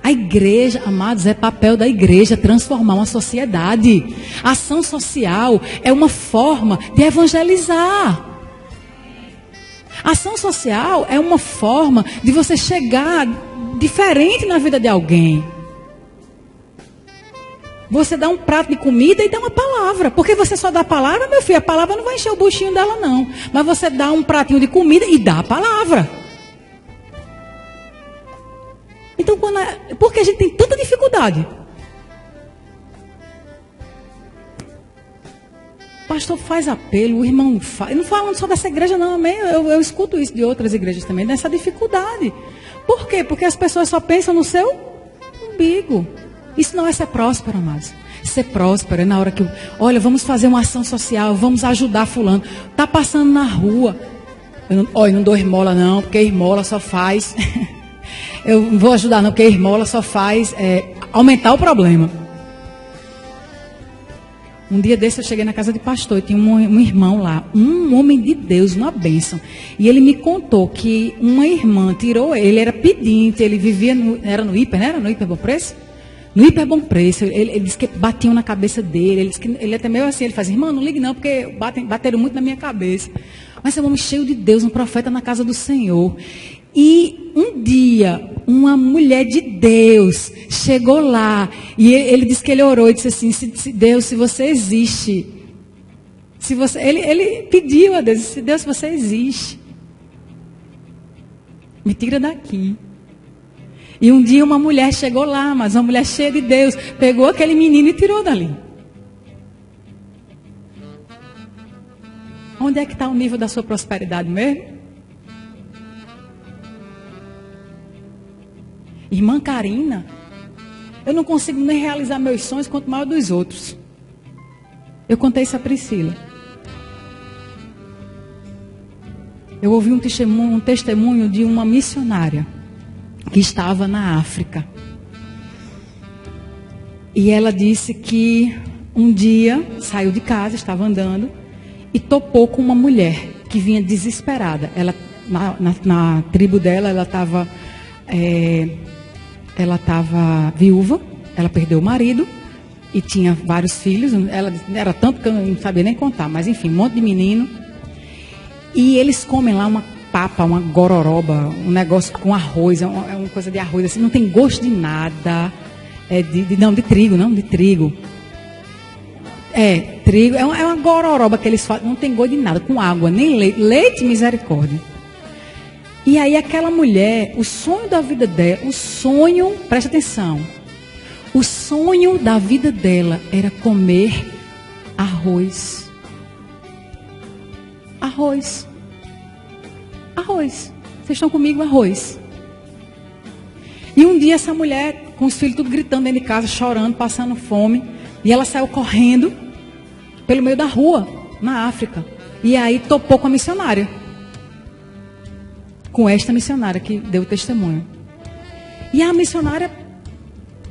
A igreja, amados, é papel da igreja transformar uma sociedade. A ação social é uma forma de evangelizar. A ação social é uma forma de você chegar diferente na vida de alguém. Você dá um prato de comida e dá uma palavra. Porque você só dá a palavra, meu filho, a palavra não vai encher o buchinho dela, não. Mas você dá um pratinho de comida e dá a palavra. Então, por que a gente tem tanta dificuldade? O pastor faz apelo, o irmão faz. Não falando só dessa igreja, não, amém? Eu escuto isso de outras igrejas também, dessa dificuldade. Por quê? Porque as pessoas só pensam no seu umbigo. Isso não é ser próspero, amados. Ser próspero é na hora que, olha, vamos fazer uma ação social, vamos ajudar fulano. Está passando na rua. Eu não dou esmola não, porque esmola só faz... eu não vou ajudar não, porque esmola só faz aumentar o problema. Um dia desse eu cheguei na casa de pastor e tinha um irmão lá, um homem de Deus, uma bênção. E ele me contou que uma irmã tirou ele, era pedinte, ele vivia, era no Hiper, né? Era no Hiper Bom Preço? No Hiper Bom Preço, ele disse que batiam na cabeça dele, ele disse que ele até meio assim, ele fazia, irmão, não ligue não, porque bateram muito na minha cabeça. Mas é um homem cheio de Deus, um profeta na casa do Senhor. E um dia, uma mulher de Deus chegou lá, e ele disse que ele orou e disse assim, Deus, se você existe, ele pediu a Deus, se Deus, se você existe, me tira daqui. E um dia uma mulher chegou lá, mas uma mulher cheia de Deus, pegou aquele menino e tirou dali. Onde é que está o nível da sua prosperidade mesmo? Irmã Karina, eu não consigo nem realizar meus sonhos, quanto mais dos outros. Eu contei isso a Priscila. Eu ouvi um testemunho de uma missionária que estava na África. E ela disse que um dia saiu de casa, estava andando e topou com uma mulher que vinha desesperada. Ela, na tribo dela, ela estava viúva, ela perdeu o marido e tinha vários filhos. Ela era tanto que eu não sabia nem contar, mas enfim, um monte de menino. E eles comem lá uma papa, uma gororoba, um negócio com arroz, é uma coisa de arroz, assim, não tem gosto de nada. De trigo, não, de trigo. Trigo, é uma gororoba que eles fazem, não tem gosto de nada, com água, nem leite, leite, misericórdia. E aí aquela mulher, o sonho da vida dela, presta atenção, o sonho da vida dela era comer arroz. Arroz. Arroz. Vocês estão comigo? Arroz. E um dia essa mulher, com os filhos tudo gritando dentro de casa, chorando, passando fome, e ela saiu correndo pelo meio da rua, na África. E aí topou com a missionária. Com esta missionária que deu testemunho. E a missionária,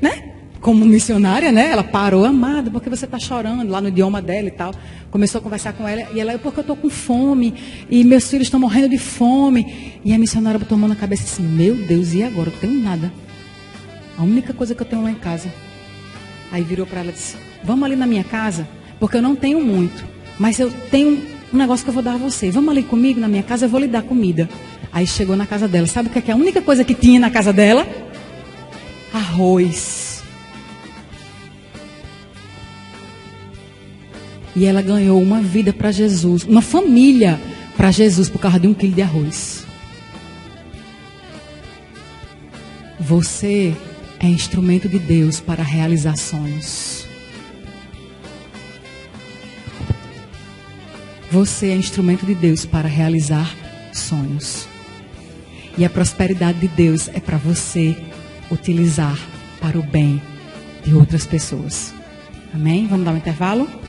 né? Como missionária, né? Ela parou, amada, porque você está chorando, lá no idioma dela e tal. Começou a conversar com ela. E ela, porque eu estou com fome. E meus filhos estão morrendo de fome. E a missionária botou a mão na cabeça assim, meu Deus, e agora? Eu não tenho nada. A única coisa que eu tenho lá em casa. Aí virou para ela e disse, vamos ali na minha casa, porque eu não tenho muito. mas eu tenho um negócio que eu vou dar a você. Vamos ali comigo na minha casa, eu vou lhe dar comida. Aí chegou na casa dela. Sabe o que é a única coisa que tinha na casa dela? Arroz. E ela ganhou uma vida para Jesus, uma família para Jesus por causa de 1 quilo de arroz. Você é instrumento de Deus para realizar sonhos. Você é instrumento de Deus para realizar sonhos. E a prosperidade de Deus é para você utilizar para o bem de outras pessoas. Amém? Vamos dar um intervalo?